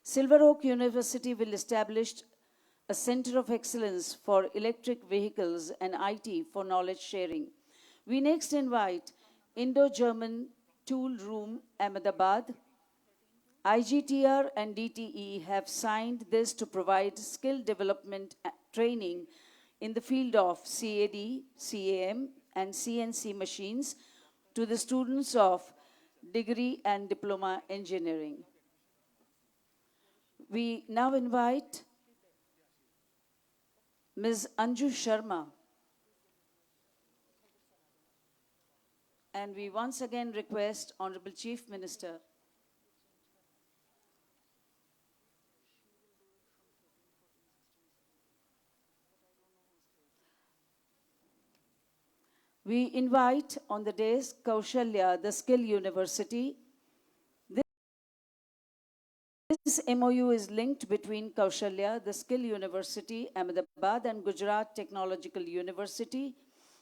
Silver Oak University will establish a Center of Excellence for Electric Vehicles and IT for knowledge sharing. We next invite Indo-German Tool Room, Ahmedabad. IGTR and DTE have signed this to provide skill development training in the field of CAD, CAM, and CNC machines to the students of degree and diploma engineering. We now invite Ms. Anju Sharma, and we once again request Honorable Chief Minister we invite on the dais Kaushalya, the Skill University. This MOU is linked between Kaushalya, the Skill University, Ahmedabad, and Gujarat Technological University.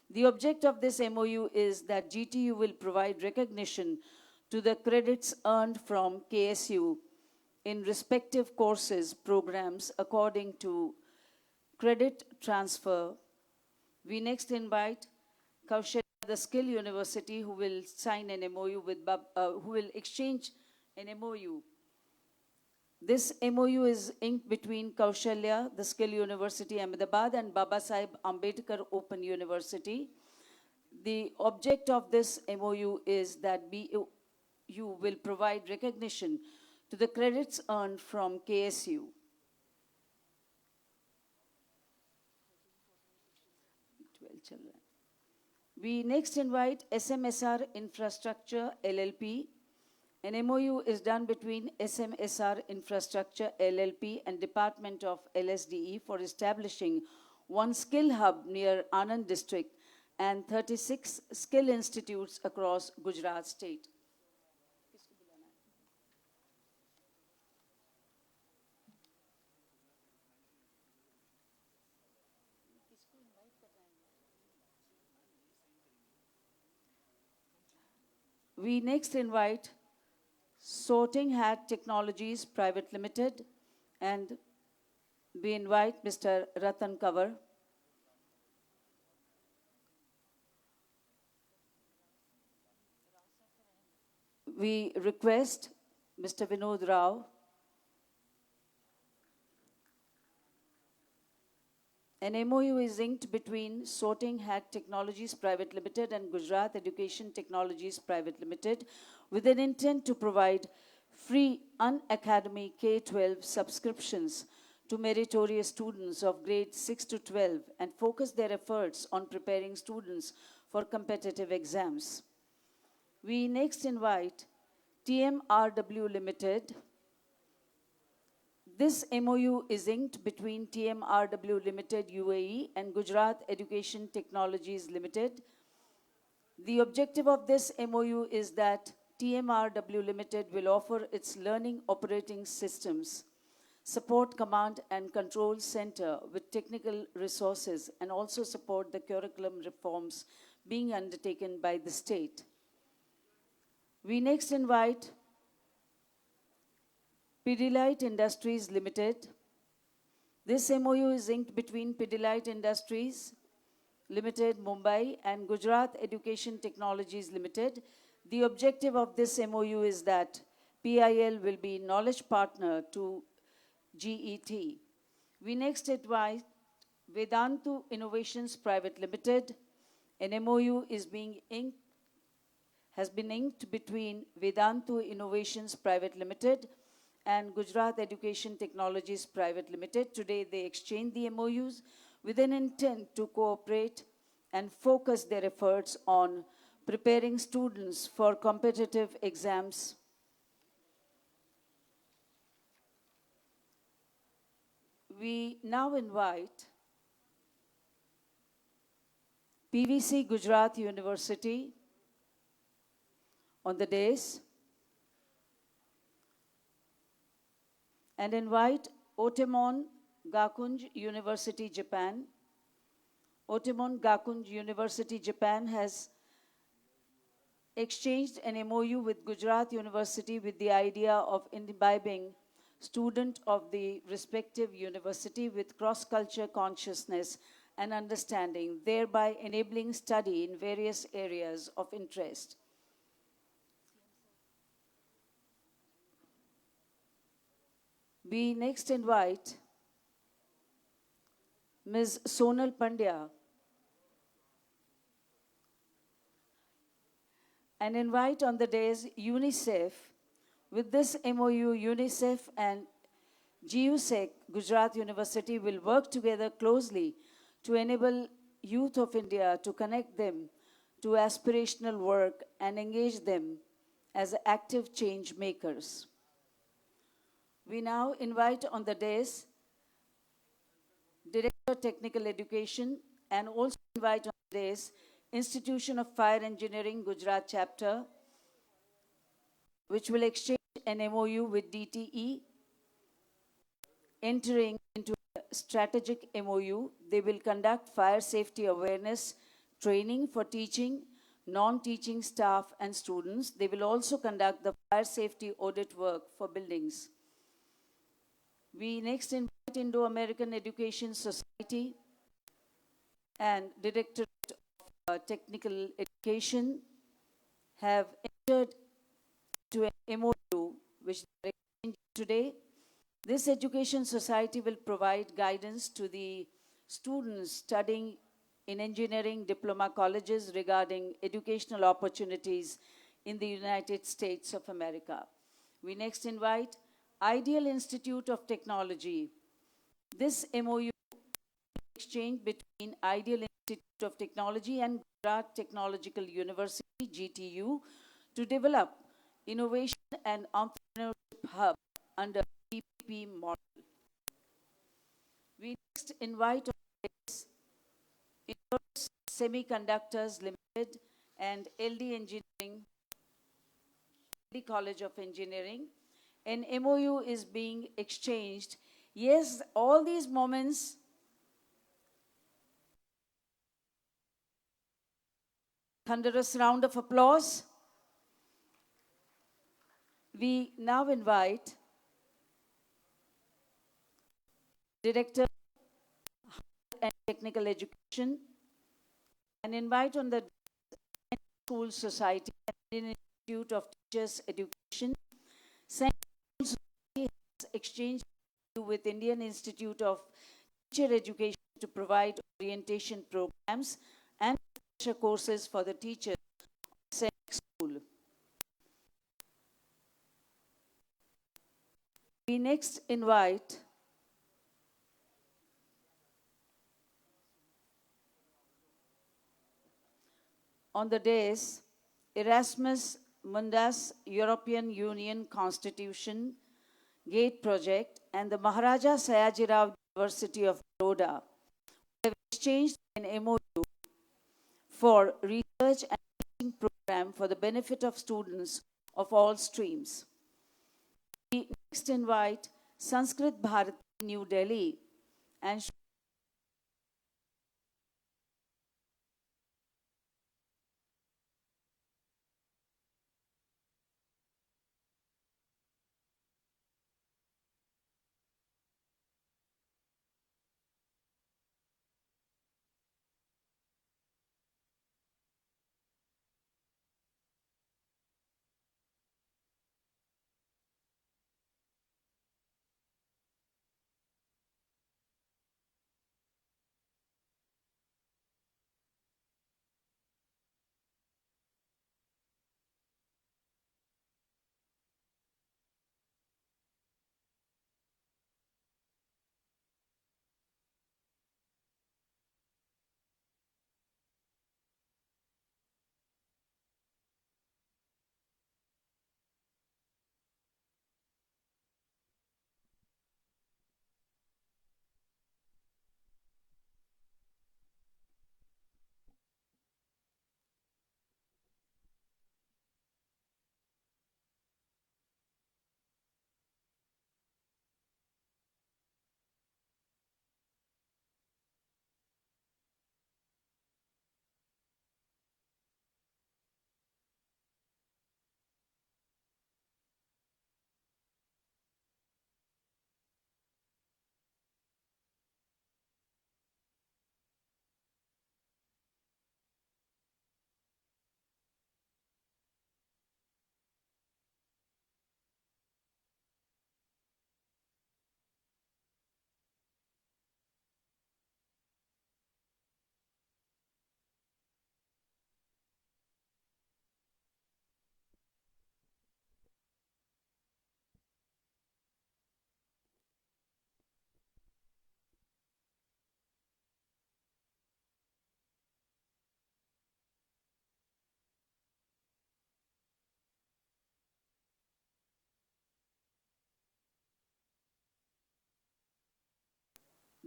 The object of this MOU is that GTU will provide recognition to the credits earned from KSU in respective courses, programs, according to credit transfer. We next invite Kaushalya, the Skill University, who will sign an MOU with, who will exchange an MOU. This MOU is inked between Kaushalya, the Skill University, Ahmedabad, and Baba Sahib Ambedkar Open University. The object of this MOU is that BU will provide recognition to the credits earned from KSU. We next invite SMSR Infrastructure LLP. An MOU is done between SMSR Infrastructure LLP and Department of LSDE for establishing one skill hub near Anand district and 36 skill institutes across Gujarat state. We next invite Sorting Hat Technologies Private Limited, and we invite Mr. Ratan Kavar. we request Mr. Vinod Rao, an MOU is inked between Sorting Hat Technologies Private Limited and Gujarat Education Technologies Private Limited with an intent to provide free unacademy K-12 subscriptions to meritorious students of grades 6 to 12 and focus their efforts on preparing students for competitive exams. We next invite TMRW Limited. This MOU is inked between TMRW Limited UAE and Gujarat Education Technologies Limited. The objective of this MOU is that TMRW Limited will offer its learning operating systems, support command and control center with technical resources, and also support the curriculum reforms being undertaken by the state. We next invite Pidilite Industries Limited. This MOU is inked between Pidilite Industries Limited, Mumbai, and Gujarat Education Technologies Limited. The objective of this MOU is that PIL will be knowledge partner to GET. We next invite Vedantu Innovations Private Limited. An MOU has been inked between Vedantu Innovations Private Limited and Gujarat Education Technologies Private Limited. Today they exchange the MOUs with an intent to cooperate and focus their efforts on preparing students for competitive exams. We now invite PVC Gujarat University on the dais and invite Otemon Gakunj University, Japan. Otemon Gakunj University, Japan has exchanged an MOU with Gujarat University with the idea of imbibing student of the respective university with cross-culture consciousness and understanding, thereby enabling study in various areas of interest. We next invite Ms. Sonal Pandya and invite on the dais UNICEF. With this MOU, UNICEF and GUSEC, Gujarat University, will work together closely to enable youth of India to connect them to aspirational work and engage them as active change makers. We now invite on the dais Director Technical Education and also invite on the dais Institution of Fire Engineering Gujarat Chapter, which will exchange an MOU with DTE, entering into a strategic MOU. They will conduct fire safety awareness training for teaching, non-teaching staff and students. They will also conduct the fire safety audit work for buildings. We next invite Indo-American Education Society and Directorate of Technical Education have entered to an MOU which they are exchanging today. This education society will provide guidance to the students studying in engineering diploma colleges regarding educational opportunities in the United States of America. We next invite Ideal Institute of Technology. This MOU exchange between Ideal Institute of Technology and Gujarat Technological University, GTU, to develop innovation and entrepreneurship hub under PPP model. We next invite Inverse Semiconductors Limited and LD Engineering, LD College of Engineering. An MOU is being exchanged. Yes, all these moments thunderous round of applause. We now invite Director and Technical Education and invite on the School Society and Institute Institute of Teachers Education. Central Society has exchanged with Indian Institute of Teacher Education to provide orientation programs and refresher courses for the teachers of said school. We next invite on the dais Erasmus Mundus European Union Constitution Gate Project and the Maharaja Sayajirao University of Baroda have exchanged an MOU for research and teaching program for the benefit of students of all streams. We next invite Sanskrit Bharati New Delhi and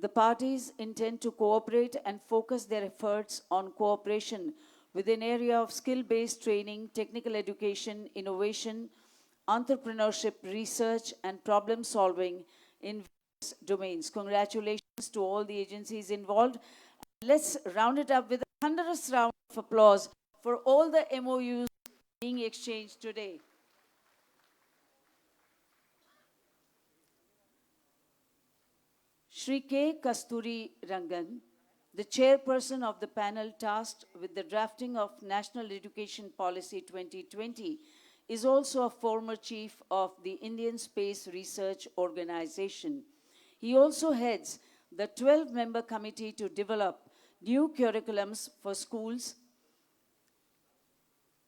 the parties intend to cooperate and focus their efforts on cooperation within area of skill-based training, technical education, innovation, entrepreneurship, research, and problem solving in various domains. Congratulations to all the agencies involved. Let's round it up with a thunderous round of applause for all the MOUs being exchanged today. Shri K. Kasturi Rangan, the chairperson of the panel tasked with the drafting of National Education Policy 2020, is also a former chief of the Indian Space Research Organization. He also heads the 12-member committee to develop new curriculums for schools,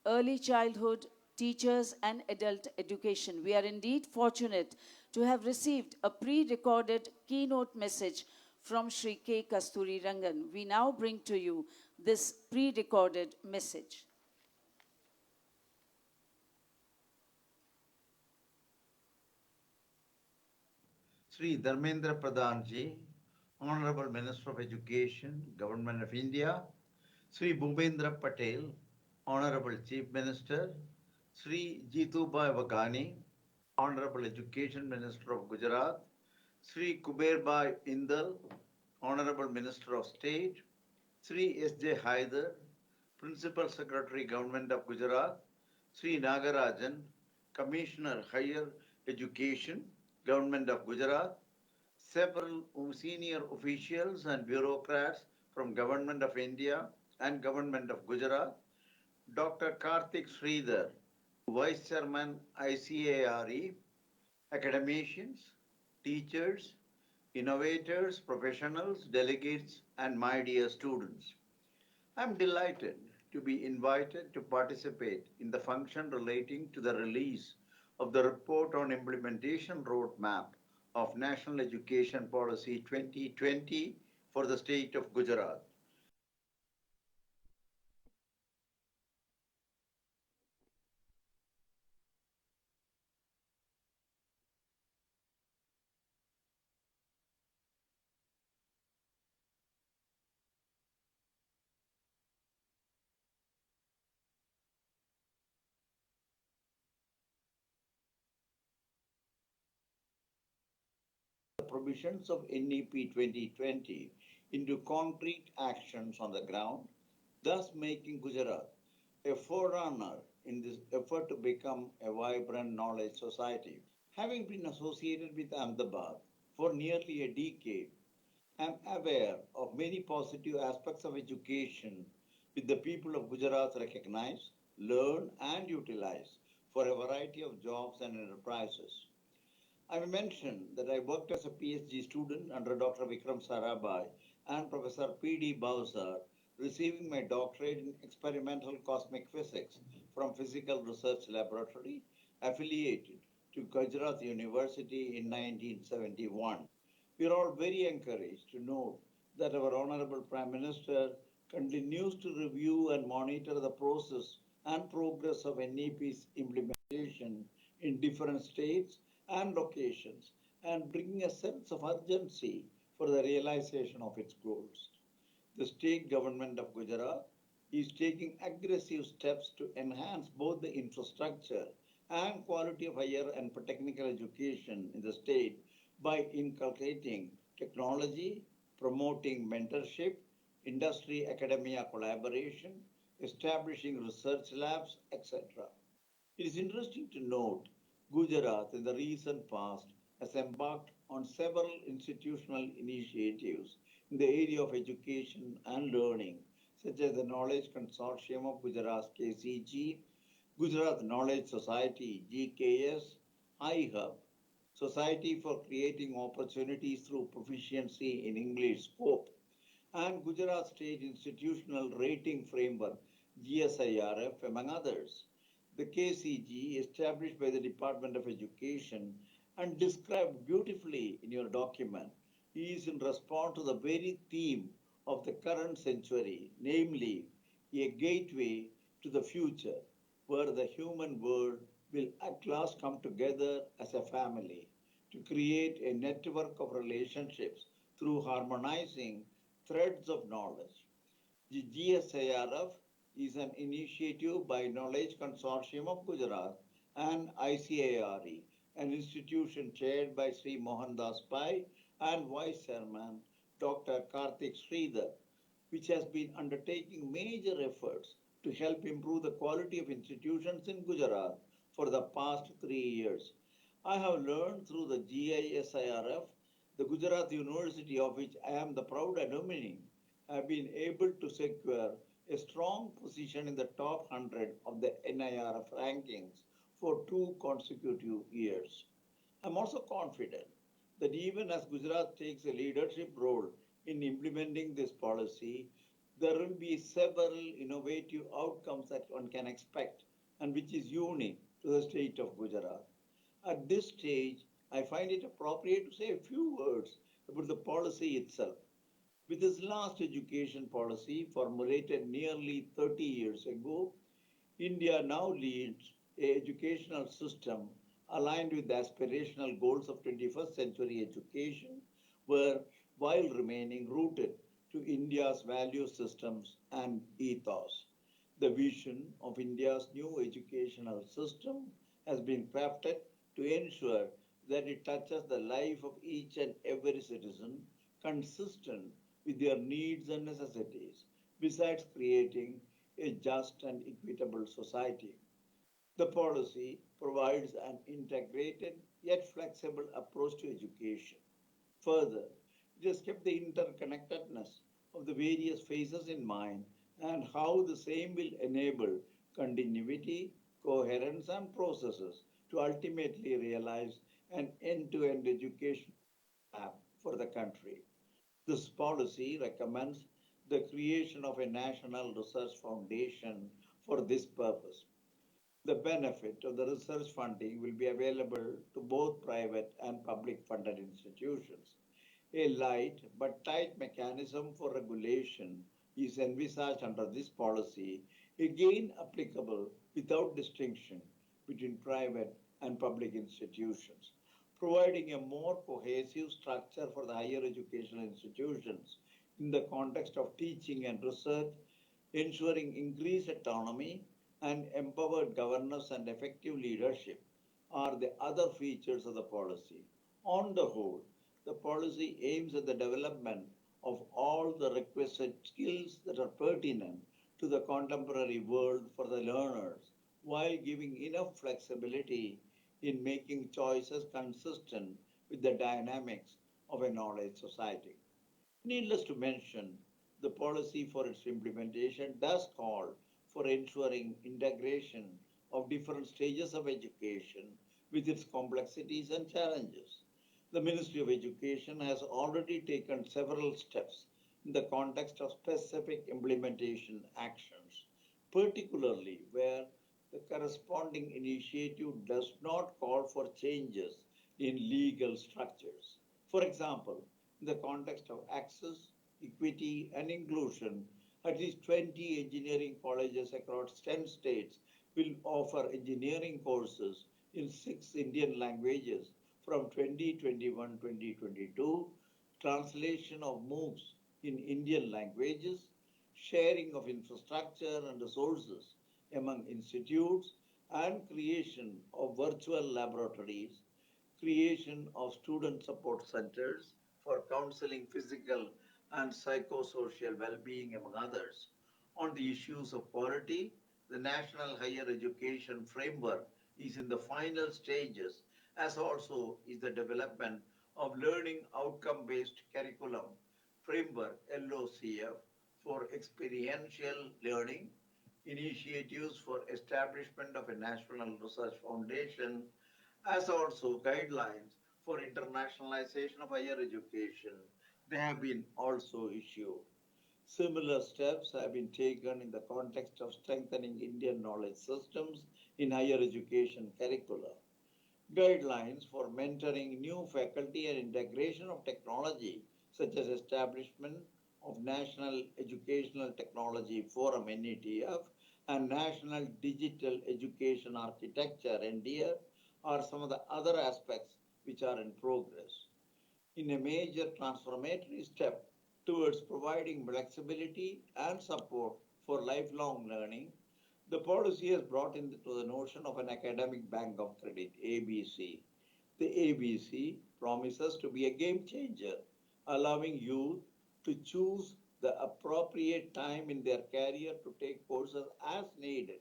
early childhood, teachers, and adult education. We are indeed fortunate to have received a pre-recorded keynote message from Shri K. Kasturi Rangan. We now bring to you this pre-recorded message. Sri Dharmendra Pradhan Ji, Honorable Minister of Education, Government of India, Sri Bhupendra Patel, Honorable Chief Minister, Sri Jitubai Waghani, Honorable Education Minister of Gujarat, Sri Kuberbai Indal, Honorable Minister of State, Sri S.J. Haider, Principal Secretary, Government of Gujarat, Sri Nagarajan, Commissioner, Higher Education, Government of Gujarat, several senior officials and bureaucrats from Government of India and Government of Gujarat, Dr. Karthik Sridhar, Vice Chairman ICARE, academicians, teachers, innovators, professionals, delegates, and my dear students. I'm delighted to be invited to participate in the function relating to the release of the report on implementation roadmap of National Education Policy 2020 for the state of Gujarat. The provisions of NEP 2020 into concrete actions on the ground, thus making Gujarat a forerunner in this effort to become a vibrant knowledge society. Having been associated with Ahmedabad for nearly a decade, I am aware of many positive aspects of education which the people of Gujarat recognize, learn, and utilize for a variety of jobs and enterprises. I will mention that I worked as a PhD student under Dr. Vikram Sarabhai and Professor P.D. Bowser, receiving my doctorate in experimental cosmic physics from Physical Research Laboratory, affiliated to Gujarat University in 1971. We are all very encouraged to note that our Honorable Prime Minister continues to review and monitor the process and progress of NEP's implementation in different states and locations and bringing a sense of urgency for the realization of its goals. The state government of Gujarat is taking aggressive steps to enhance both the infrastructure and quality of higher and technical education in the state by inculcating technology, promoting mentorship, industry academia collaboration, establishing research labs, etc. It is interesting to note Gujarat in the recent past has embarked on several institutional initiatives in the area of education and learning, such as the Knowledge Consortium of Gujarat KCG, Gujarat Knowledge Society GKS, iHub, Society for Creating Opportunities Through Proficiency in English Scope, and Gujarat State Institutional Rating Framework GSIRF, among others. The KCG, established by the Department of Education and described beautifully in your document, is in response to the very theme of the current century, namely a gateway to the future, where the human world will at last come together as a family to create a network of relationships through harmonizing threads of knowledge. The GSIRF is an initiative by Knowledge Consortium of Gujarat and ICARE, an institution chaired by Sri Mohandas Pai and Vice Chairman Dr. Karthik Sridhar, which has been undertaking major efforts to help improve the quality of institutions in Gujarat for the past 3 years. I have learned through the GISIRF, the Gujarat University of which I am the proud alumni, have been able to secure a strong position in the top 100 of the NIRF rankings for 2 consecutive years. I'm also confident that even as Gujarat takes a leadership role in implementing this policy, there will be several innovative outcomes that one can expect and which is unique to the state of Gujarat. At this stage, I find it appropriate to say a few words about the policy itself. With this last education policy formulated nearly 30 years ago, India now leads an educational system aligned with the aspirational goals of 21st century education, where while remaining rooted to India's value systems and ethos. The vision of India's new educational system has been crafted to ensure that it touches the life of each and every citizen consistent with their needs and necessities, besides creating a just and equitable society. The policy provides an integrated yet flexible approach to education. Further, it has kept the interconnectedness of the various phases in mind and how the same will enable continuity, coherence, and processes to ultimately realize an end-to-end education app for the country. This policy recommends the creation of a national research foundation for this purpose. The benefit of the research funding will be available to both private and public funded institutions. A light but tight mechanism for regulation is envisaged under this policy, again applicable without distinction between private and public institutions, providing a more cohesive structure for the higher educational institutions in the context of teaching and research, ensuring increased autonomy and empowered governance and effective leadership are the other features of the policy. On the whole, the policy aims at the development of all the requisite skills that are pertinent to the contemporary world for the learners, while giving enough flexibility in making choices consistent with the dynamics of a knowledge society. Needless to mention, the policy for its implementation does call for ensuring integration of different stages of education with its complexities and challenges. The Ministry of Education has already taken several steps in the context of specific implementation actions, particularly where the corresponding initiative does not call for changes in legal structures. For example, in the context of access, equity, and inclusion, at least 20 engineering colleges across 10 states will offer engineering courses in 6 Indian languages from 2021-2022, translation of MOOCs in Indian languages, sharing of infrastructure and resources among institutes, and creation of virtual laboratories, creation of student support centers for counseling physical and psychosocial well-being, among others. On the issues of quality, the National Higher Education Framework is in the final stages, as also is the development of Learning Outcome-Based Curriculum Framework, LOCF, for experiential learning, initiatives for establishment of a national research foundation, as also guidelines for internationalization of higher education. They have been also issued. Similar steps have been taken in the context of strengthening Indian knowledge systems in higher education curricula. Guidelines for mentoring new faculty and integration of technology, such as establishment of National Educational Technology Forum (NETF) and National Digital Education Architecture (NDF), are some of the other aspects which are in progress. In a major transformatory step towards providing flexibility and support for lifelong learning, the policy has brought into the notion of an academic bank of credit, ABC. The ABC promises to be a game changer, allowing youth to choose the appropriate time in their career to take courses as needed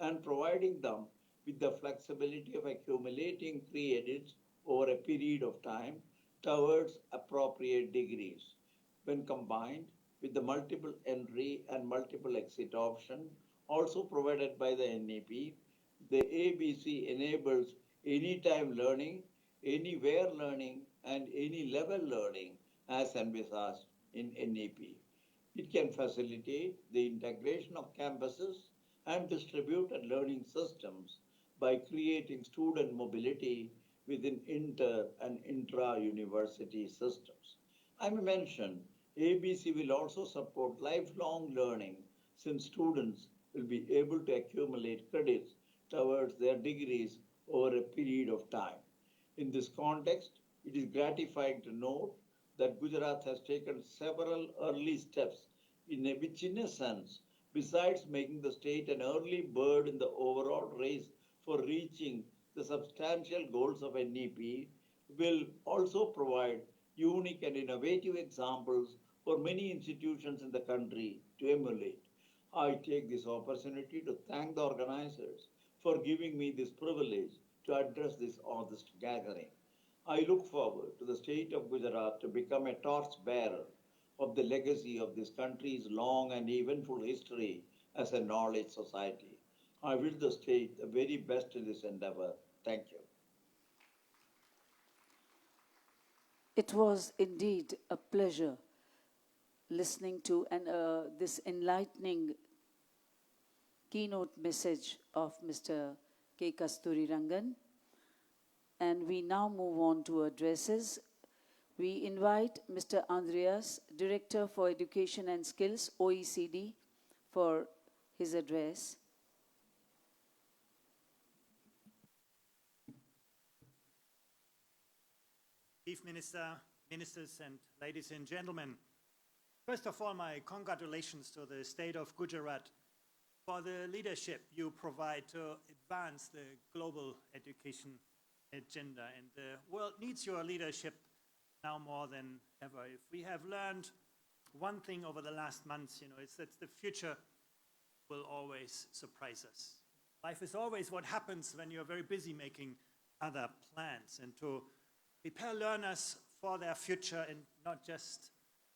and providing them with the flexibility of accumulating credits over a period of time towards appropriate degrees. When combined with the multiple entry and multiple exit option also provided by the NEP, the ABC enables anytime learning, anywhere learning, and any level learning as envisaged in NEP. It can facilitate the integration of campuses and distributed learning systems by creating student mobility within inter and intra-university systems. I may mention ABC will also support lifelong learning since students will be able to accumulate credits towards their degrees over a period of time. In this context, it is gratifying to note that Gujarat has taken several early steps which in a sense, besides making the state an early bird in the overall race for reaching the substantial goals of NEP, will also provide unique and innovative examples for many institutions in the country to emulate. I take this opportunity to thank the organizers for giving me this privilege to address this august gathering. I look forward to the state of Gujarat to become a torch bearer of the legacy of this country's long and eventful history as a knowledge society. I wish the state the very best in this endeavor. Thank you. It was indeed a pleasure listening to this enlightening keynote message of Mr. K. Kasturi Rangan. And we now move on to addresses. We invite Mr. Andreas, Director for Education and Skills, OECD, for his address. Chief Minister, Ministers, and ladies and gentlemen, first of all, my congratulations to the state of Gujarat for the leadership you provide to advance the global education agenda. And the world needs your leadership now more than ever. If we have learned one thing over the last months, it's that the future will always surprise us. Life is always what happens when you're very busy making other plans. And to prepare learners for their future and not just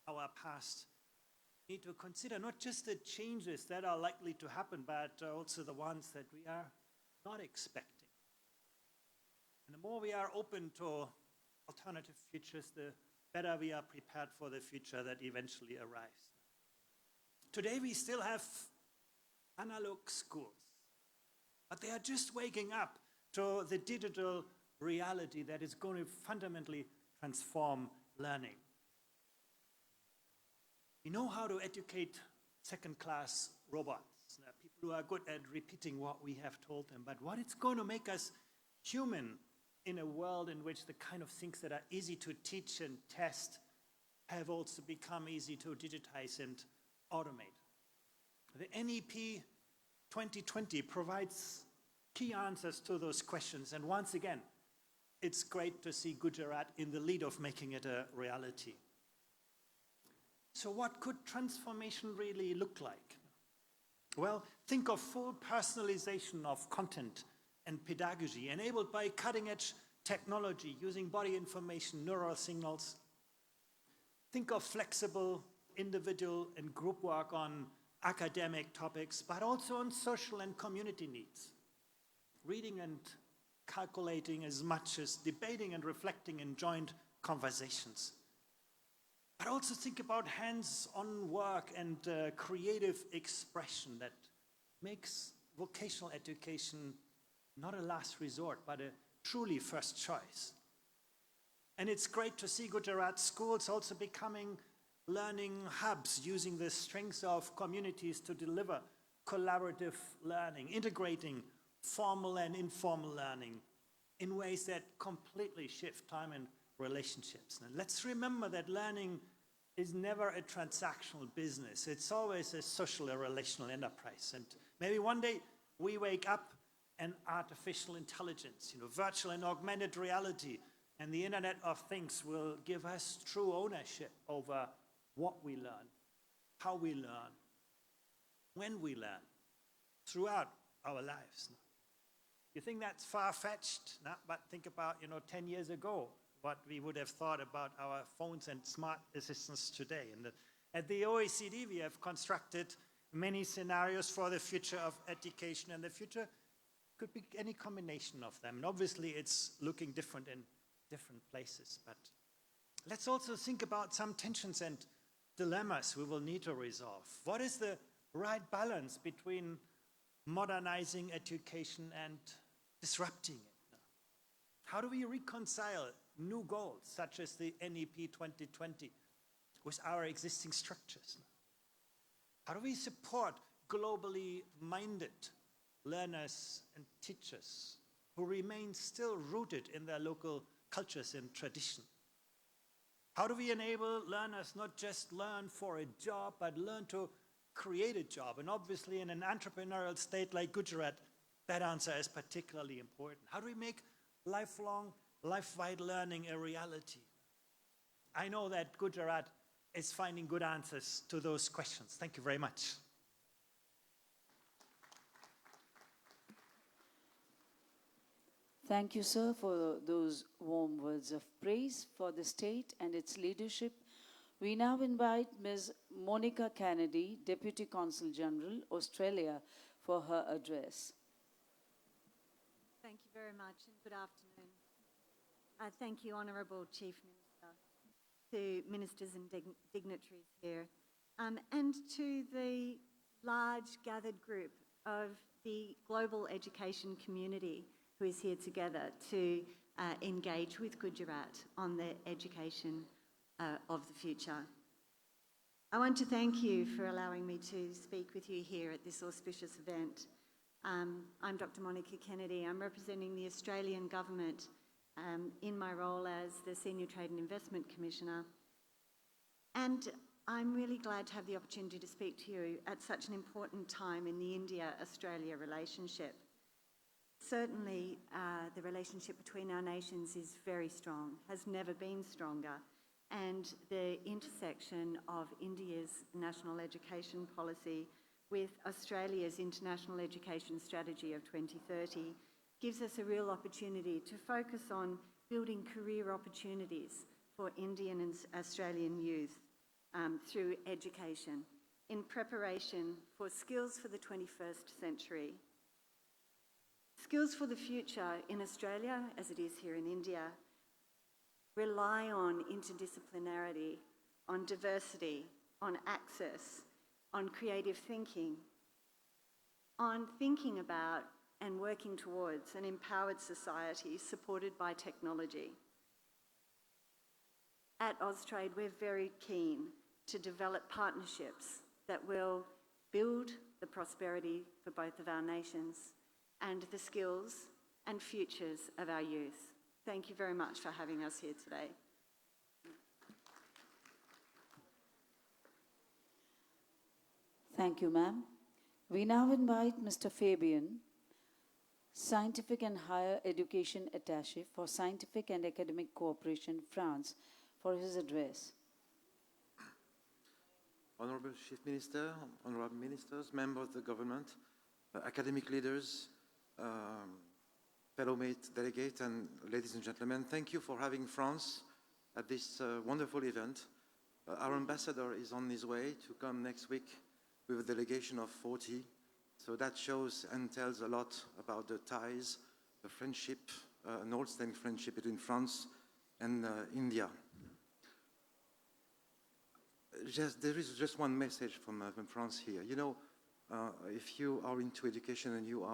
our past, we need to consider not just the changes that are likely to happen, but also the ones that we are not expecting. And the more we are open to alternative futures, the better we are prepared for the future that eventually arrives. Today we still have analog schools, but they are just waking up to the digital reality that is going to fundamentally transform learning. We know how to educate second-class robots, people who are good at repeating what we have told them, but what it's going to make us human in a world in which the kind of things that are easy to teach and test have also become easy to digitize and automate. The NEP 2020 provides key answers to those questions, and once again, it's great to see Gujarat in the lead of making it a reality. So what could transformation really look like? Well, think of full personalization of content and pedagogy enabled by cutting-edge technology using body information, neural signals. Think of flexible individual and group work on academic topics, but also on social and community needs. Reading and calculating as much as debating and reflecting in joint conversations. But also think about hands-on work and creative expression that makes vocational education not a last resort, but a truly first choice. And it's great to see Gujarat schools also becoming learning hubs, using the strengths of communities to deliver collaborative learning, integrating formal and informal learning in ways that completely shift time and relationships. And let's remember that learning is never a transactional business. It's always a social or relational enterprise. And maybe one day we wake up and artificial intelligence, virtual and augmented reality, and the Internet of Things will give us true ownership over what we learn, how we learn, when we learn, throughout our lives. You think that's far-fetched? No, but think about, 10 years ago, what we would have thought about our phones and smart assistants today. And at the OECD, we have constructed many scenarios for the future of education, and the future could be any combination of them. And obviously, it's looking different in different places. But let's also think about some tensions and dilemmas we will need to resolve. What is the right balance between modernizing education and disrupting it? How do we reconcile new goals, such as the NEP 2020, with our existing structures? How do we support globally minded learners and teachers who remain still rooted in their local cultures and tradition? How do we enable learners not just learn for a job, but learn to create a job? And obviously, in an entrepreneurial state like Gujarat, that answer is particularly important. How do we make lifelong, life-wide learning a reality? I know that Gujarat is finding good answers to those questions. Thank you very much. Thank you, sir, for those warm words of praise for the state and its leadership. We now invite Ms. Monica Kennedy, Deputy Consul General, Australia, for her address. Thank you very much and good afternoon. Thank you, Honourable Chief Minister, to ministers and dignitaries here, and to the large gathered group of the global education community who is here together to engage with Gujarat on the education of the future. I want to thank you for allowing me to speak with you here at this auspicious event. I'm Dr. Monica Kennedy. I'm representing the Australian Government in my role as the Senior Trade and Investment Commissioner. And I'm really glad to have the opportunity to speak to you at such an important time in the India-Australia relationship. Certainly, the relationship between our nations is very strong, has never been stronger, and the intersection of India's national education policy with Australia's International Education Strategy of 2030 gives us a real opportunity to focus on building career opportunities for Indian and Australian youth through education in preparation for skills for the 21st century. Skills for the future in Australia, as it is here in India, rely on interdisciplinarity, on diversity, on access, on creative thinking, on thinking about and working towards an empowered society supported by technology. At Austrade, we're very keen to develop partnerships that will build the prosperity for both of our nations and the skills and futures of our youth. Thank you very much for having us here today. Thank you, ma'am. We now invite Mr. Fabian, Scientific and Higher Education Attaché for Scientific and Academic Cooperation, France, for his address. Honourable Chief Minister, Honourable Ministers, members of the government, academic leaders, fellow mate delegates, and ladies and gentlemen, thank you for having France at this wonderful event. Our ambassador is on his way to come next week with a delegation of 40. So that shows and tells a lot about the ties, the friendship, an old-standing friendship between France and India. There is just one message from France here. You know, if you are into education, and you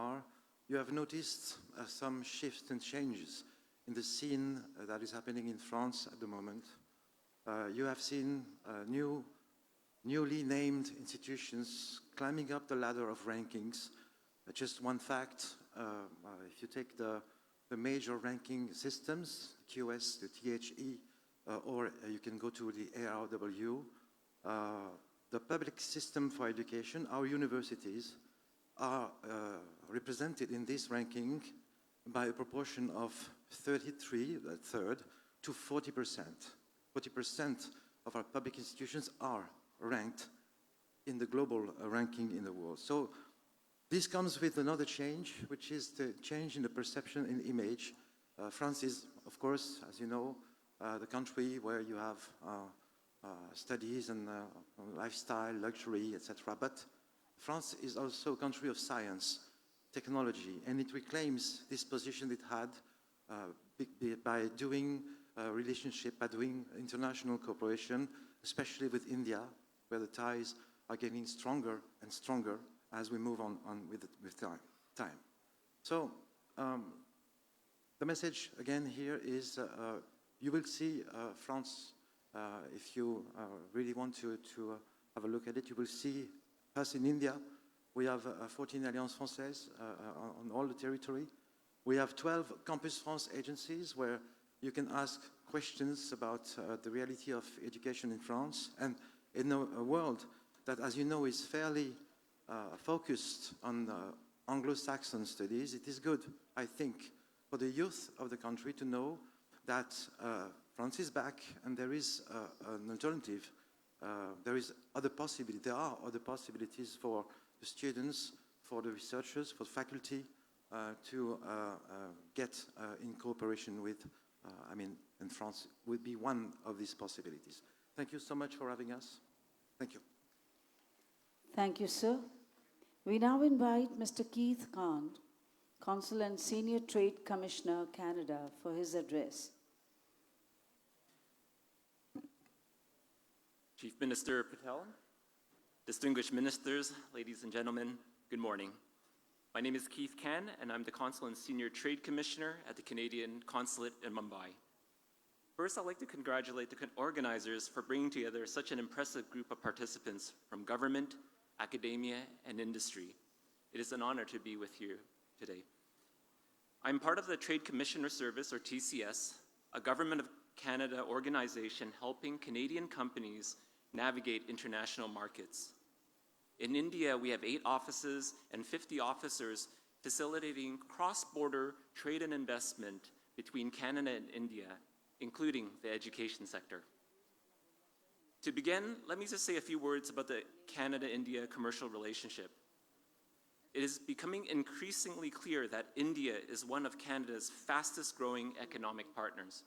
have noticed some shifts and changes in the scene that is happening in France at the moment. You have seen newly named institutions climbing up the ladder of rankings. Just one fact, if you take the major ranking systems, QS, the THE, or you can go to the ARW, the public system for education, our universities, are represented in this ranking by a proportion of 33, a third, to 40%. 40% of our public institutions are ranked in the global ranking in the world. So this comes with another change, which is the change in the perception and image. France is, of course, as you know, the country where you have studies and lifestyle, luxury, etc. But France is also a country of science, technology, and it reclaims this position it had by doing relationship, by doing international cooperation, especially with India, where the ties are getting stronger and stronger as we move on with time. So the message again here is you will see France, if you really want to have a look at it, you will see us in India. We have 14 Alliances Françaises on all the territory. We have 12 Campus France agencies where you can ask questions about the reality of education in France. And in a world that, as you know, is fairly focused on Anglo-Saxon studies, it is good, I think, for the youth of the country to know that France is back and there is an alternative. There are other possibilities for the students, for the researchers, for the faculty to get in cooperation with, and France would be one of these possibilities. Thank you so much for having us. Thank you. Thank you, sir. We now invite Mr. Keith Consul and Senior Trade Commissioner, Canada, for his address. Chief Minister Patel, distinguished ministers, ladies and gentlemen, good morning. My name is Keith Kan, and I'm the Consul and Senior Trade Commissioner at the Canadian Consulate in Mumbai. First, I'd like to congratulate the organizers for bringing together such an impressive group of participants from government, academia, and industry. It is an honor to be with you today. I'm part of the Trade Commissioner Service, or TCS, a Government of Canada organization helping Canadian companies navigate international markets. In India, we have 8 offices and 50 officers facilitating cross-border trade and investment between Canada and India, including the education sector. To begin, let me just say a few words about the Canada-India commercial relationship. It is becoming increasingly clear that India is one of Canada's fastest-growing economic partners.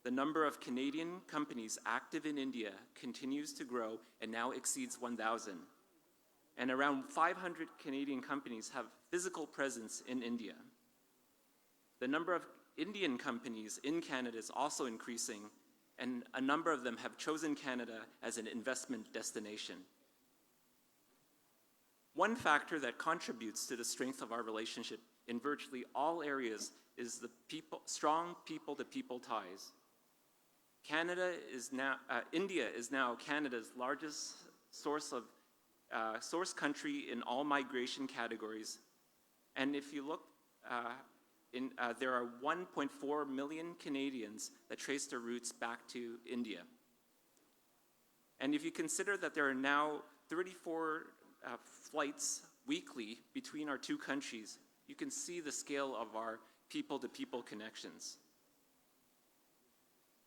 The number of Canadian companies active in India continues to grow and now exceeds 1,000. And around 500 Canadian companies have physical presence in India. The number of Indian companies in Canada is also increasing, and a number of them have chosen Canada as an investment destination. One factor that contributes to the strength of our relationship in virtually all areas is the strong people-to-people ties. India is now Canada's largest source country in all migration categories. And if you look, there are 1.4 million Canadians that trace their roots back to India. And if you consider that there are now 34 flights weekly between our two countries, you can see the scale of our people-to-people connections.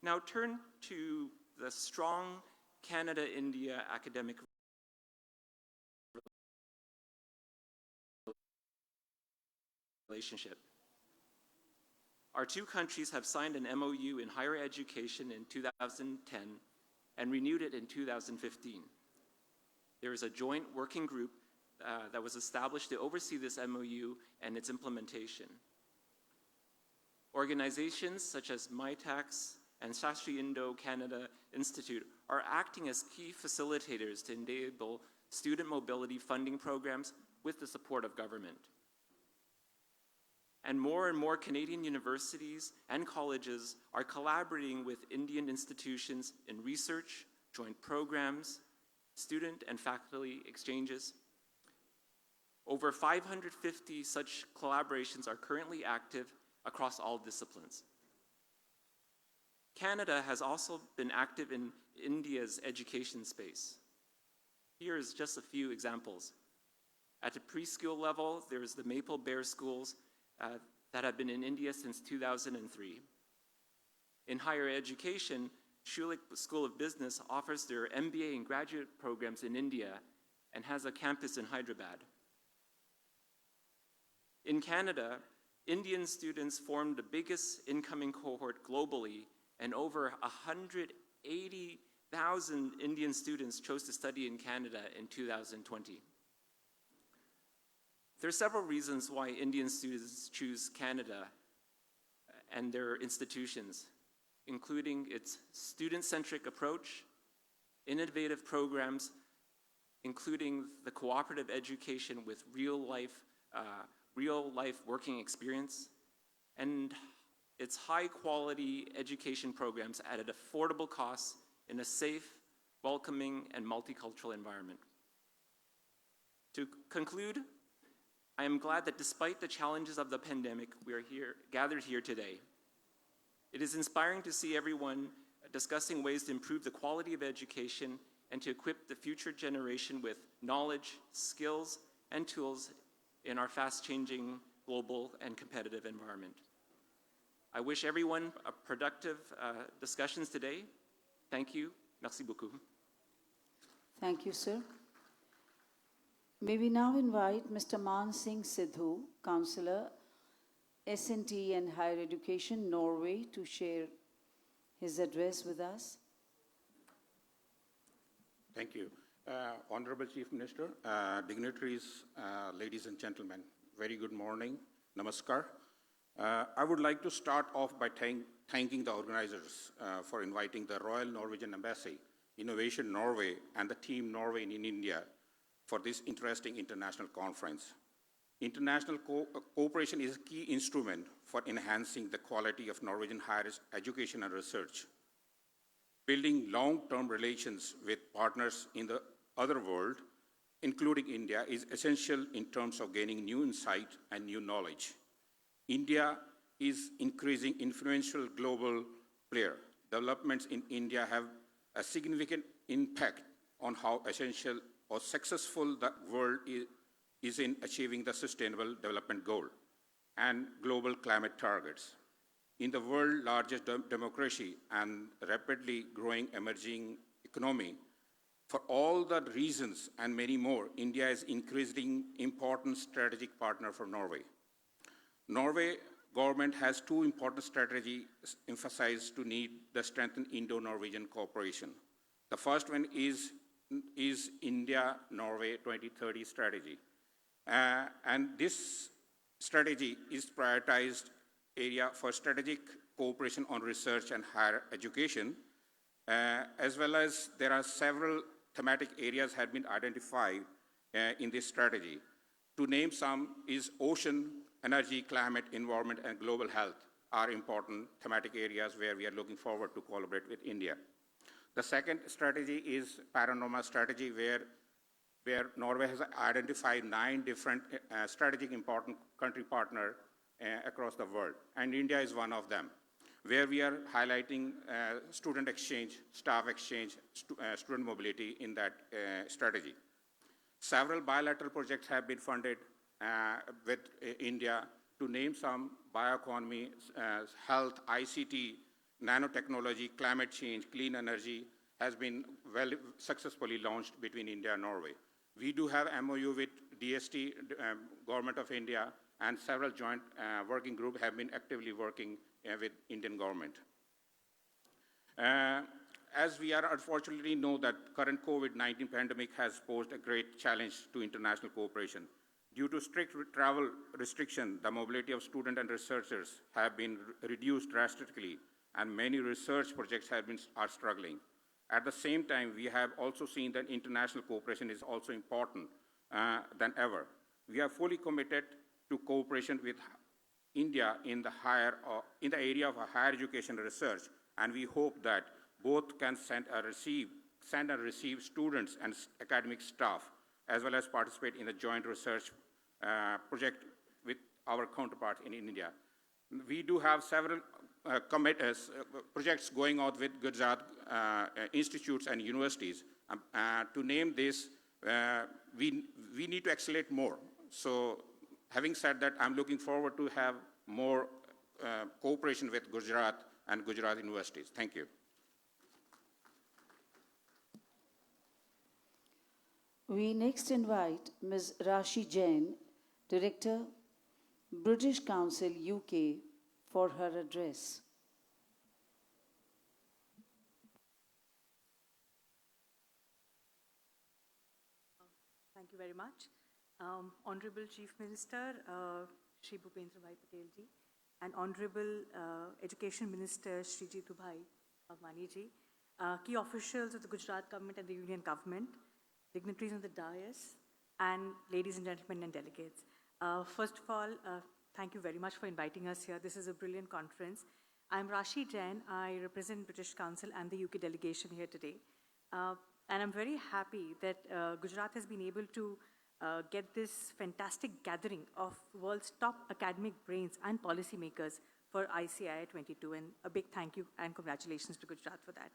Now turn to the strong Canada-India academic relationship. Our two countries have signed an MOU in higher education in 2010 and renewed it in 2015. There is a joint working group that was established to oversee this MOU and its implementation. Organizations such as MITAX and Shashi Indo-Canada Institute are acting as key facilitators to enable student mobility funding programs with the support of government. And more Canadian universities and colleges are collaborating with Indian institutions in research, joint programs, student and faculty exchanges. Over 550 such collaborations are currently active across all disciplines. Canada has also been active in India's education space. Here is just a few examples. At the preschool level, there's the Maple Bear schools that have been in India since 2003. In higher education, Schulich School of Business offers their MBA and graduate programs in India and has a campus in Hyderabad. In Canada, Indian students formed the biggest incoming cohort globally, and over 180,000 Indian students chose to study in Canada in 2020. There are several reasons why Indian students choose Canada and their institutions, including its student-centric approach, innovative programs, including the cooperative education with real-life working experience, and its high-quality education programs at an affordable cost in a safe, welcoming, and multicultural environment. To conclude, I am glad that despite the challenges of the pandemic, we are gathered here today. It is inspiring to see everyone discussing ways to improve the quality of education and to equip the future generation with knowledge, skills, and tools in our fast-changing global and competitive environment. I wish everyone a productive discussions today. Thank you. Merci beaucoup. Thank you, sir. May we now invite Mr. Man Singh Sidhu, Councillor, S&T and Higher Education, Norway, to share his address with us. Thank you. Honorable Chief Minister, dignitaries, ladies and gentlemen, very good morning Namaskar. I would like to start off by thanking the organizers for inviting the Royal Norwegian Embassy, Innovation Norway, and the Team Norway in India for this interesting international conference. International cooperation is a key instrument for enhancing the quality of Norwegian higher education and research. Building long-term relations with partners in the other world, including India, is essential in terms of gaining new insight and new knowledge. India is increasing influential global player. Developments in India have a significant impact on how essential or successful the world is in achieving the Sustainable Development Goal and global climate targets. In the world's largest democracy and rapidly growing emerging economy, for all the reasons and many more, India is increasingly important strategic partner for Norway. Norway government has two important strategies emphasized to need the strengthened Indo-Norwegian cooperation. The first one is India-Norway 2030 strategy. And this strategy is prioritized area for strategic cooperation on research and higher education, as well as there are several thematic areas have been identified in this strategy. To name some is ocean, energy, climate, environment, and global health are important thematic areas where we are looking forward to collaborate with India. The second strategy is Panorama strategy, where Norway has identified 9 different strategic important country partners across the world, and India is one of them, where we are highlighting student exchange, staff exchange, student mobility in that strategy. Several bilateral projects have been funded with India. To name some: bioeconomy, health, ICT, nanotechnology, climate change, clean energy has been well successfully launched between India and Norway. We do have MOU with DST, Government of India, and several joint working groups have been actively working with Indian government. As we are unfortunately know that current COVID-19 pandemic has posed a great challenge to international cooperation. Due to strict travel restriction, the mobility of students and researchers have been reduced drastically, and many research projects are struggling. At the same time, we have also seen that international cooperation is also important than ever. We are fully committed to cooperation with India in the area of higher education and research, and we hope that both can send and receive students and academic staff, as well as participate in the joint research project with our counterparts in India. We do have several projects going on with Gujarat institutes and universities. To name this, we need to accelerate more. So having said that, I'm looking forward to have more cooperation with Gujarat and Gujarat universities. Thank you. We next invite Ms. Rashi Jain, Director, British Council, UK, for her address. Thank you very much. Honorable Chief Minister, Shri Bhupendra Patel ji, and Honorable Education Minister Shri Jitu Bhai Bhagwani ji, key officials of the Gujarat government and the Union government, dignitaries on the dais, and ladies and gentlemen and delegates. First of all, thank you very much for inviting us here. This is a brilliant conference. I'm Rashi Jain. I represent British Council and the UK delegation here today. And I'm very happy that Gujarat has been able to get this fantastic gathering of world's top academic brains and policymakers for ICII 22. And a big thank you and congratulations to Gujarat for that.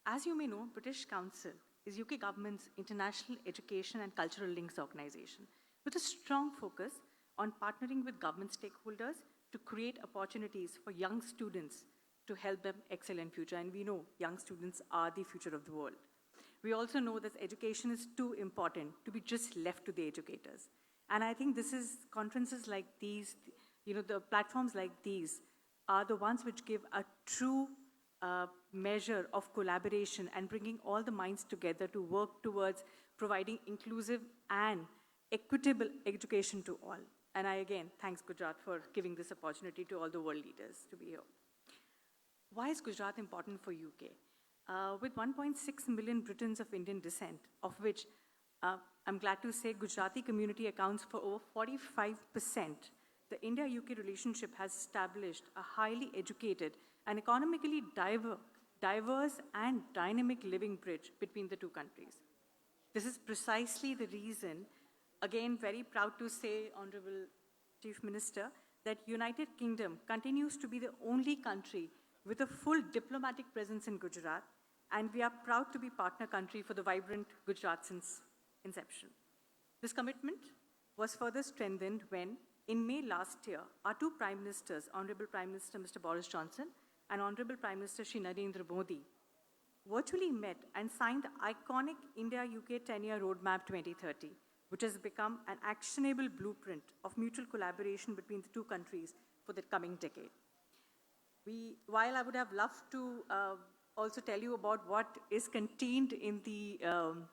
As you may know, British Council is UK government's international education and cultural links organization with a strong focus on partnering with government stakeholders to create opportunities for young students to help them excel in future. And we know young students are the future of the world. We also know that education is too important to be just left to the educators. And I think conferences like these, the platforms like these are the ones which give a true measure of collaboration and bringing all the minds together to work towards providing inclusive and equitable education to all. And I again thanks Gujarat for giving this opportunity to all the world leaders to be here. Why is Gujarat important for UK? With 1.6 million Britons of Indian descent, of which I'm glad to say Gujarati community accounts for over 45%, the India-UK relationship has established a highly educated and economically diverse and dynamic living bridge between the two countries. This is precisely the reason, again very proud to say, Honorable Chief Minister, that United Kingdom continues to be the only country with a full diplomatic presence in Gujarat, and we are proud to be partner country for the vibrant Gujarat since inception. This commitment was further strengthened when, in May last year, our two Prime Ministers, Honorable Prime Minister Mr. Boris Johnson and Honorable Prime Minister Shri Narendra Modi, virtually met and signed the iconic India-UK 10-year roadmap 2030, which has become an actionable blueprint of mutual collaboration between the two countries for the coming decade. While I would have loved to also tell you about what is contained in the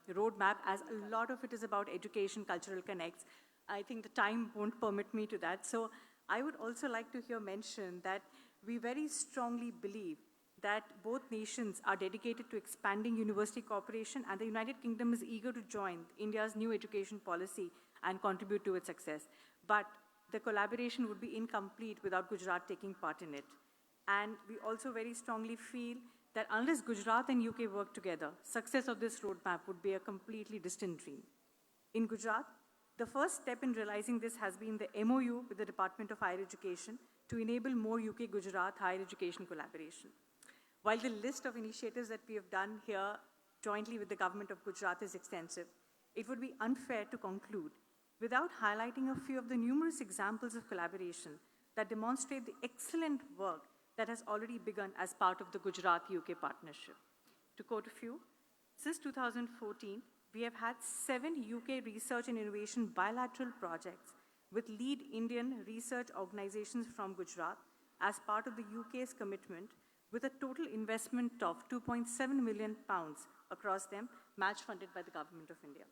roadmap, as a lot of it is about education, cultural connects, I think the time won't permit me to that. So I would also like to here mention that we very strongly believe that both nations are dedicated to expanding university cooperation, and the United Kingdom is eager to join India's new education policy and contribute to its success. But the collaboration would be incomplete without Gujarat taking part in it. And we also very strongly feel that unless Gujarat and UK work together, success of this roadmap would be a completely distant dream. In Gujarat, the first step in realizing this has been the MOU with the Department of Higher Education to enable more UK-Gujarat higher education collaboration. While the list of initiatives that we have done here jointly with the government of Gujarat is extensive, it would be unfair to conclude without highlighting a few of the numerous examples of collaboration that demonstrate the excellent work that has already begun as part of the Gujarat-UK partnership. To quote a few, since 2014, we have had 7 UK research and innovation bilateral projects with lead Indian research organizations from Gujarat as part of the UK's commitment, with a total investment of £2.7 million across them, match funded by the Government of India.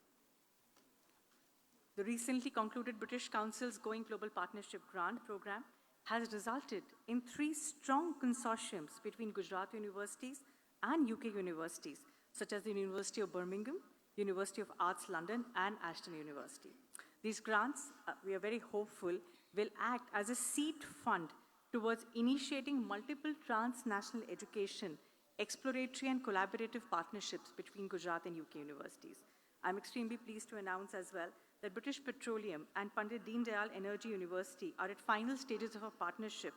The recently concluded British Council's Going Global Partnership Grant Programme has resulted in 3 strong consortiums between Gujarat universities and UK universities, such as the University of Birmingham, University of Arts London, and Ashton University. These grants, we are very hopeful, will act as a seed fund towards initiating multiple transnational education, exploratory and collaborative partnerships between Gujarat and UK universities. I'm extremely pleased to announce as well that British Petroleum and Pandit Deen Dayal Energy University are at final stages of a partnership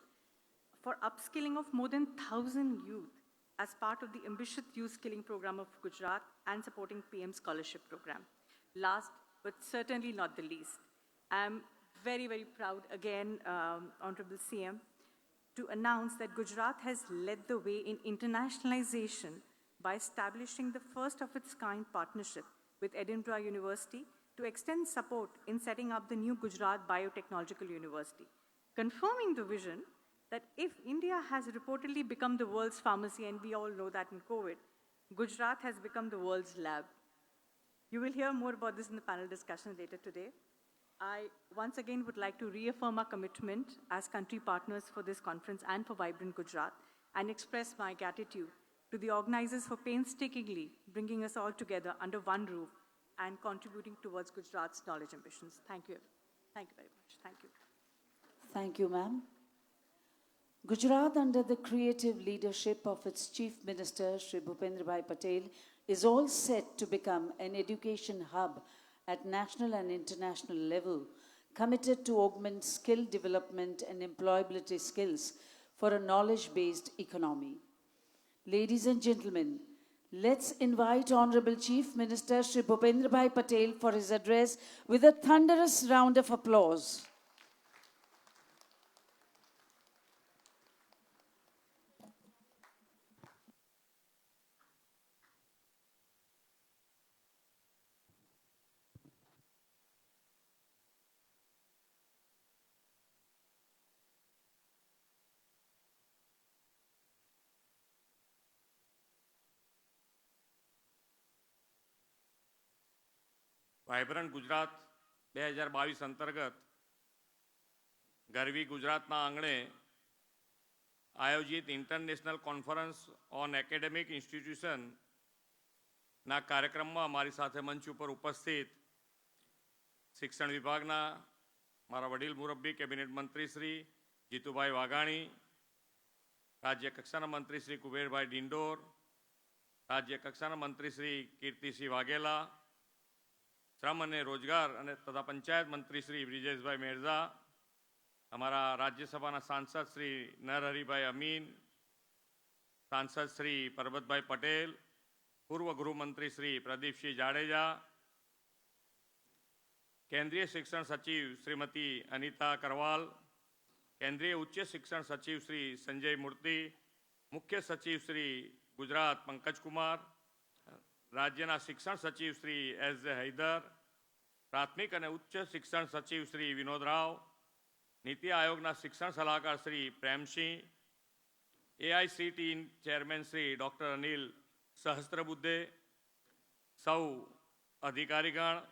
for upskilling of more than 1,000 youth as part of the ambitious youth skilling program of Gujarat and supporting PM scholarship program. Last, but certainly not the least, I'm very, very proud again, Honorable CM, to announce that Gujarat has led the way in internationalization by establishing the first of its kind partnership with Edinburgh University to extend support in setting up the new Gujarat Biotechnological University, confirming the vision that if India has reportedly become the world's pharmacy, and we all know that in COVID, Gujarat has become the world's lab. You will hear more about this in the panel discussion later today. I once again would like to reaffirm our commitment as country partners for this conference and for Vibrant Gujarat, and express my gratitude to the organizers for painstakingly bringing us all together under one roof and contributing towards Gujarat's knowledge ambitions. Thank you. Thank you very much. Thank you. Thank you, ma'am. Gujarat, under the creative leadership of its Chief Minister, Shri Bhupendra Patel, is all set to become an education hub at national and international level, committed to augment skill development and employability skills for a knowledge-based economy. Ladies and gentlemen, let's invite Honorable Chief Minister Shri Bhupendra Patel for his address with a thunderous round of applause. Vibrant Gujarat 2022 અંતર્ગત ગરવી ગુજરાતના આંગણે આયોજિત international conference on academic ઇન્સ્ટિટ્યુશનના કાર્યક્રમમાં મારી સાથે મંચ ઉપર ઉપસ્થિત શિક્ષણ વિભાગના મારા વડીલ મુરબ્બી કેબિનેટ મંત્રી શ્રી જીતુભાઈ વાઘાણી, રાજ્ય કક્ષાના મંત્રી શ્રી કુબેરભાઈ ડિંડોર, રાજ્ય કક્ષાના મંત્રી શ્રી કીર્તિસિંહ વાઘેલા, શ્રમ અને રોજગાર અને તથા પંચાયત મંત્રી શ્રી બ્રિજેશભાઈ મેરઝા, અમારા રાજ્યસભાના સાંસદ શ્રી નરહરિભાઈ અમીન, સાંસદ શ્રી પરબતભાઈ પટેલ, પૂર્વ ગૃહમંત્રી શ્રી પ્રદીપસિંહ જાડેજા, કેન્દ્રીય શિક્ષણ સચિવ શ્રીમતી અનિતા કરવાલ, કેન્દ્રીય ઉચ્ચ શિક્ષણ સચિવ શ્રી સંજય મૂર્તિ, મુખ્ય સચિવ શ્રી ગુજરાત પંકજકુમાર, રાજ્યના શિક્ષણ સચિવ શ્રી એસ જે હૈદર, પ્રાથમિક અને ઉચ્ચ શિક્ષણ સચિવ શ્રી વિનોદ રાવ, નીતિ આયોગના શિક્ષણ સલાહકાર Shri Premsingh, AICT chairman Shri doctor Anil Sahasrabuddhe, સૌ અધિકારીગણ,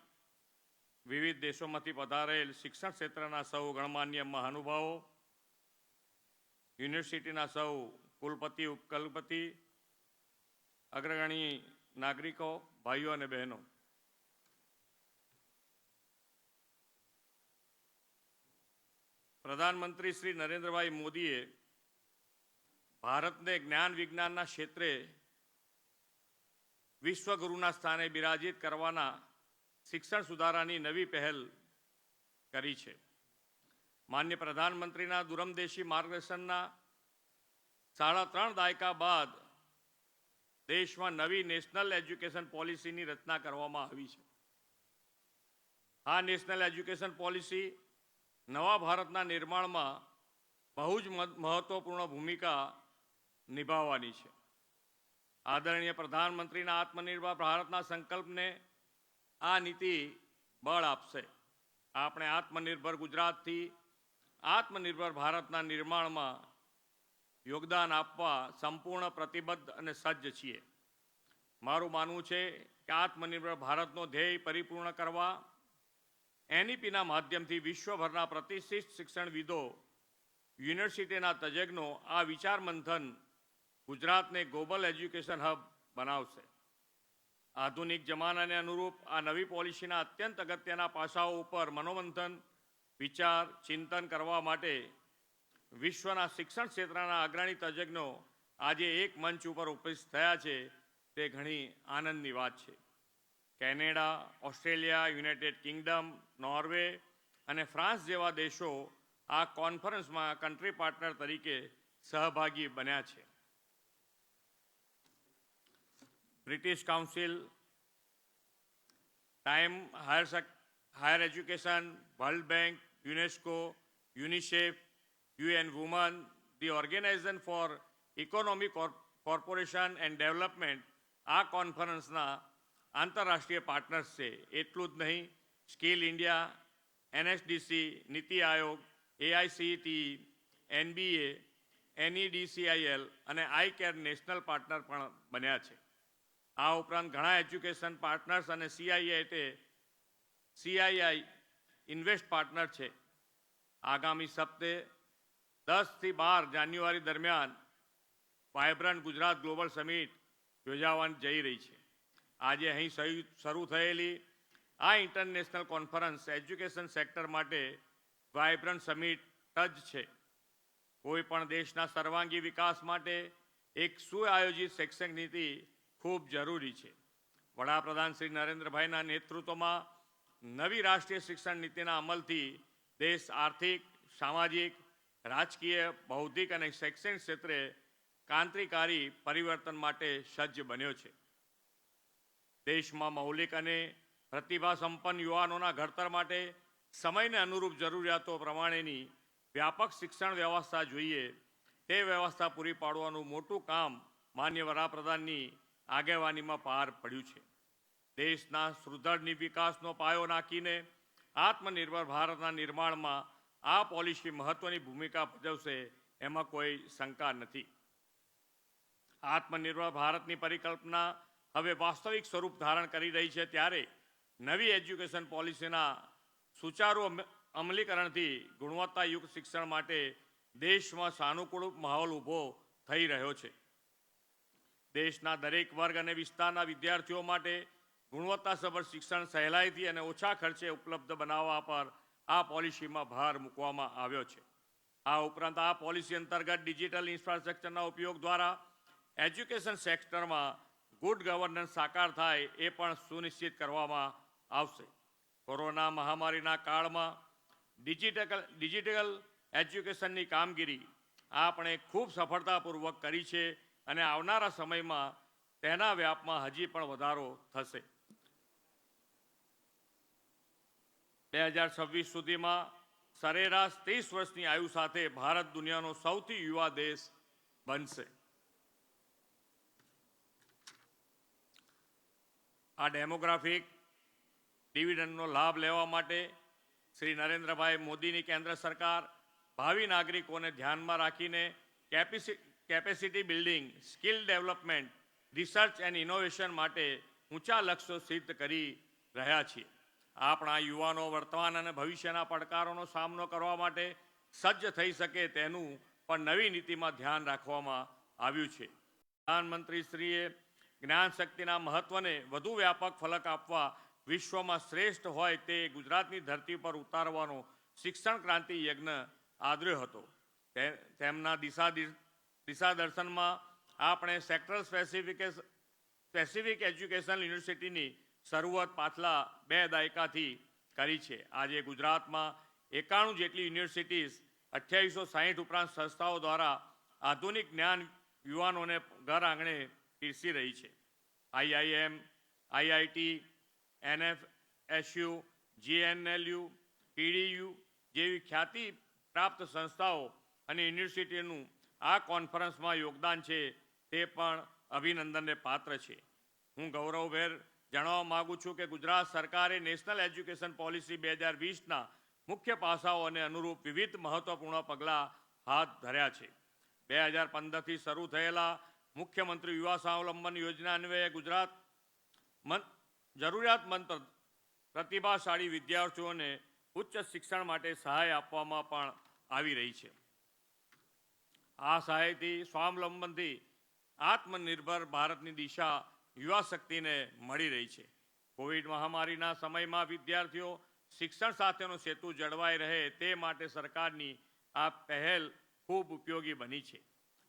વિવિધ દેશોમાંથી પધારેલ શિક્ષણ ક્ષેત્રના સૌ ગણમાન્ય મહાનુભાવો, યુનિવર્સિટીના સૌ કુલપતિ ઉપકુલપતિ, અગ્રગણી નાગરિકો, ભાઈઓ અને બહેનો, પ્રધાનમંત્રી શ્રી નરેન્દ્રભાઈ મોદીએ ભારતને જ્ઞાન વિજ્ઞાનના ક્ષેત્રે વિશ્વગુરુના સ્થાને બિરાજિત કરવાના શિક્ષણ સુધારાની નવી પહેલ કરી છે. માન્ય પ્રધાનમંત્રીના દૂરંદેશી માર્ગદર્શનના 3.5 દાયકા બાદ દેશમાં નવી નેશનલ એજ્યુકેશન પોલિસીની રચના કરવામાં આવી છે. આ નેશનલ એજ્યુકેશન પોલિસી નવા ભારતના નિર્માણમાં બહુ જ મહત્વપૂર્ણ ભૂમિકા નિભાવવાની છે. આદરણીય પ્રધાનમંત્રીના આત્મનિર્ભર ભારતના સંકલ્પને આ નીતિ બળ આપશે. આપણે આત્મનિર્ભર ગુજરાતથી આત્મનિર્ભર ભારતના નિર્માણમાં યોગદાન આપવા સંપૂર્ણ પ્રતિબદ્ધ અને સજ્જ છીએ. મારું માનવું છે કે આત્મનિર્ભર ભારતનો ધ્યેય પરિપૂર્ણ કરવા એનઈપીના માધ્યમથી વિશ્વભરના પ્રતિષ્ઠિત શિક્ષણવિદો, યુનિવર્સિટીના તજજ્ઞો આ વિચાર મંથન ગુજરાતને ગ્લોબલ એજ્યુકેશન હબ બનાવશે. આધુનિક જમાનાને અનુરૂપ આ નવી પોલિસીના અત્યંત અગત્યના પાસાઓ ઉપર મનોમંથન, વિચાર, ચિંતન કરવા માટે વિશ્વના શિક્ષણ ક્ષેત્રના અગ્રણી તજજ્ઞો આજે એક મંચ ઉપર ઉપસ્થિત થયા છે તે ઘણી આનંદની વાત છે. Canada, Australia, United Kingdom, Norway અને ફ્રાન્સ જેવા દેશો આ કોન્ફરન્સમાં કન્ટ્રી પાર્ટનર તરીકે સહભાગી બન્યા છે. British council, time higher education, world bank, UNESCO, UNICEF, UN Women, the Organization for Economic Cooperation and Development આ કોન્ફરન્સના આંતરરાષ્ટ્રીય પાર્ટનર્સ છે. એટલું જ નહીં, skill India, NSDC, NITI Aayog, AICTE, NBA, NEDCIL અને આઈકેર નેશનલ પાર્ટનર પણ બન્યા છે. આ ઉપરાંત ઘણા એજ્યુકેશન પાર્ટનર્સ અને CII ઇન્વેસ્ટ પાર્ટનર છે. આગામી સપ્તે 10 થી 12 જાન્યુઆરી દરમિયાન વાયબ્રન્ટ ગુજરાત ગ્લોબલ સમિટ યોજાવાની જઈ રહી છે. આજે અહીં શરૂ થયેલી આ ઇન્ટરનેશનલ કોન્ફરન્સ એજ્યુકેશન સેક્ટર માટે વાયબ્રન્ટ સમિટ જ છે. કોઈ પણ દેશના સર્વાંગી વિકાસ માટે એક સુઆયોજિત શૈક્ષણિક નીતિ ખૂબ જરૂરી છે. વડાપ્રધાન શ્રી નરેન્દ્રભાઈના નેતૃત્વમાં નવી રાષ્ટ્રીય શિક્ષણ નીતિના અમલથી દેશ આર્થિક, સામાજિક, રાજકીય, બૌદ્ધિક અને શૈક્ષણિક ક્ષેત્રે ક્રાંતિકારી પરિવર્તન માટે સજ્જ બન્યો છે. દેશમાં મૌલિક અને પ્રતિભા સંપન્ન યુવાનોના ઘડતર માટે સમયને અનુરૂપ જરૂરિયાતો પ્રમાણેની વ્યાપક શિક્ષણ વ્યવસ્થા જોઈએ તે વ્યવસ્થા પૂરી પાડવાનું મોટું કામ માન્ય વડાપ્રધાનની આગેવાનીમાં પાર પડ્યું છે. દેશના સુદૃઢ વિકાસનો પાયો નાખીને આત્મનિર્ભર ભારતના નિર્માણમાં આ પોલિસી મહત્વની ભૂમિકા ભજવશે, એમાં કોઈ શંકા નથી. આત્મનિર્ભર ભારતની પરિકલ્પના હવે વાસ્તવિક સ્વરૂપ ધારણ કરી રહી છે ત્યારે નવી એજ્યુકેશન પોલિસીના સુચારુ અમલીકરણથી ગુણવત્તાયુક્ત શિક્ષણ માટે દેશમાં સાનુકૂળ માહોલ ઊભો થઈ રહ્યો છે. દેશના દરેક વર્ગ અને વિસ્તારના વિદ્યાર્થીઓ માટે ગુણવત્તાસભર શિક્ષણ સહેલાઈથી અને ઓછા ખર્ચે ઉપલબ્ધ બનાવવા પર આ પોલિસીમાં ભાર મૂકવામાં આવ્યો છે. આ ઉપરાંત આ પોલિસી અંતર્ગત ડિજિટલ ઇન્ફ્રાસ્ટ્રક્ચરના ઉપયોગ દ્વારા એજ્યુકેશન સેક્ટરમાં ગુડ ગવર્નન્સ સાકાર થાય એ પણ સુનિશ્ચિત કરવામાં આવશે. કોરોના મહામારીના કાળમાં ડિજિટલ એજ્યુકેશનની કામગીરી આપણે ખૂબ સફળતાપૂર્વક કરી છે અને આવનારા સમયમાં તેના વ્યાપમાં હજી પણ વધારો થશે. 2026 સુધીમાં સરેરાશ 30 વર્ષની આયુ સાથે ભારત દુનિયાનો સૌથી યુવા દેશ બનશે. આ ડેમોગ્રાફિક ડિવિડન્ડનો લાભ લેવા માટે શ્રી નરેન્દ્રભાઈ મોદીની કેન્દ્ર સરકાર ભાવિ નાગરિકોને ધ્યાનમાં રાખીને capacity building, skill development, research and innovation માટે ઊંચા લક્ષ્યો સિદ્ધ કરી રહ્યા છીએ. આપણા યુવાનો વર્તમાન અને ભવિષ્યના પડકારોનો સામનો કરવા માટે સજ્જ થઈ શકે તેનું પણ નવી નીતિમાં ધ્યાન રાખવામાં આવ્યું છે. પ્રધાનમંત્રીશ્રીએ જ્ઞાન શક્તિના મહત્વને વધુ વ્યાપક ફલક આપવા વિશ્વમાં શ્રેષ્ઠ હોય તે ગુજરાતની ધરતી પર ઉતારવાનો શિક્ષણ ક્રાંતિ યજ્ઞ આદર્યો હતો. તેમના દિશા દર્શનમાં આપણે સેક્ટર સ્પેસિફિક એજ્યુકેશન યુનિવર્સિટીની શરૂઆત પાછલા 2 દાયકાથી કરી છે. આજે ગુજરાતમાં 91 જેટલી યુનિવર્સિટીઝ, 2860 ઉપરાંત સંસ્થાઓ દ્વારા આધુનિક જ્ઞાન યુવાનોને ઘર આંગણે પીરસી રહી છે. IIM, IIT, NFSU, GNLU, PDU જેવી ખ્યાતિ પ્રાપ્ત સંસ્થાઓ અને યુનિવર્સિટીનું આ કોન્ફરન્સમાં યોગદાન છે તે પણ અભિનંદનને પાત્ર છે. હું ગૌરવભેર જણાવવા માગું છું કે ગુજરાત સરકારે નેશનલ એજ્યુકેશન પોલિસી 2020ના મુખ્ય પાસાઓને અનુરૂપ વિવિધ મહત્વપૂર્ણ પગલાં હાથ ધર્યા છે. 2015થી શરૂ થયેલા મુખ્યમંત્રી યુવા સ્વાવલંબન યોજના અન્વયે ગુજરાત જરૂરિયાતમંદ પ્રતિભાશાળી વિદ્યાર્થીઓને ઉચ્ચ શિક્ષણ માટે સહાય આપવામાં પણ આવી રહી છે. આ સહાયથી સ્વાવલંબનથી આત્મનિર્ભર ભારતની દિશા યુવા શક્તિને મળી રહી છે. કોવિડ મહામારીના સમયમાં વિદ્યાર્થીઓ શિક્ષણ સાથેનો સેતુ જળવાઈ રહે તે માટે સરકારની આ પહેલ ખૂબ ઉપયોગી બની છે.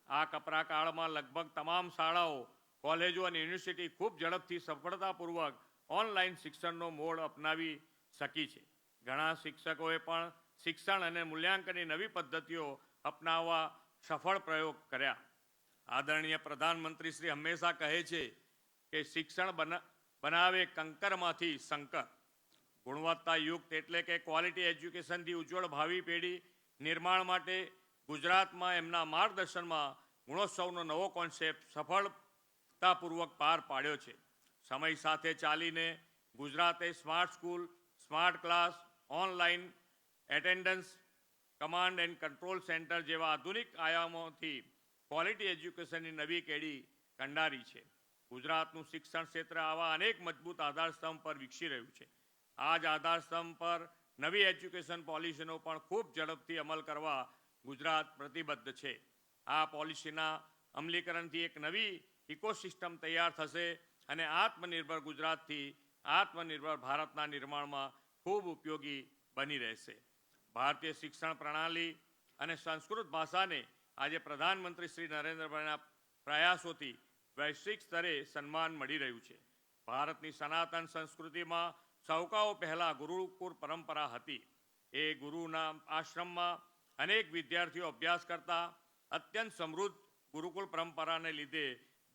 આ કપરા કાળમાં લગભગ તમામ શાળાઓ, કોલેજો અને યુનિવર્સિટી ખૂબ ઝડપથી સફળતાપૂર્વક ઓનલાઈન શિક્ષણનો મોડ અપનાવી શકી છે. ઘણા શિક્ષકોએ પણ શિક્ષણ અને મૂલ્યાંકનની નવી પદ્ધતિઓ અપનાવવા સફળ પ્રયોગ કર્યા. આદરણીય પ્રધાનમંત્રી શ્રી હંમેશા કહે છે કે શિક્ષણ બનાવે કંકરમાંથી શંકર. ગુણવત્તાયુક્ત એટલે કે ક્વોલિટી એજ્યુકેશનથી ઉજ્જવળ ભાવિ પેઢી નિર્માણ માટે ગુજરાતમાં એમના માર્ગદર્શનમાં ગુણોત્સવનો નવો કોન્સેપ્ટ સફળતાપૂર્વક પાર પાડ્યો છે. સમય સાથે ચાલીને ગુજરાતે smart school, smart class, online attendance, command and control centre જેવા આધુનિક આયામોથી ક્વોલિટી એજ્યુકેશનની નવી કેડી કંડારી છે. ગુજરાતનું શિક્ષણ ક્ષેત્ર આવા અનેક મજબૂત આધારસ્તંભ પર વિકસી રહ્યું છે. આ જ આધારસ્તંભ પર નવી એજ્યુકેશન પોલિસીનો પણ ખૂબ ઝડપથી અમલ કરવા ગુજરાત પ્રતિબદ્ધ છે. આ પોલિસીના અમલીકરણથી એક નવી ઇકોસિસ્ટમ તૈયાર થશે અને આત્મનિર્ભર ગુજરાતથી આત્મનિર્ભર ભારતના નિર્માણમાં ખૂબ ઉપયોગી બની રહેશે. ભારતીય શિક્ષણ પ્રણાલી અને સંસ્કૃત ભાષાને આજે પ્રધાનમંત્રી શ્રી નરેન્દ્રભાઈના પ્રયાસોથી વૈશ્વિક સ્તરે સન્માન મળી રહ્યું છે. ભારતની સનાતન સંસ્કૃતિમાં સૌકાઓ પહેલા ગુરુકુળ પરંપરા હતી. એ ગુરુના આશ્રમમાં અનેક વિદ્યાર્થીઓ અભ્યાસ કરતા. અત્યંત સમૃદ્ધ ગુરુકુળ પરંપરાને લીધે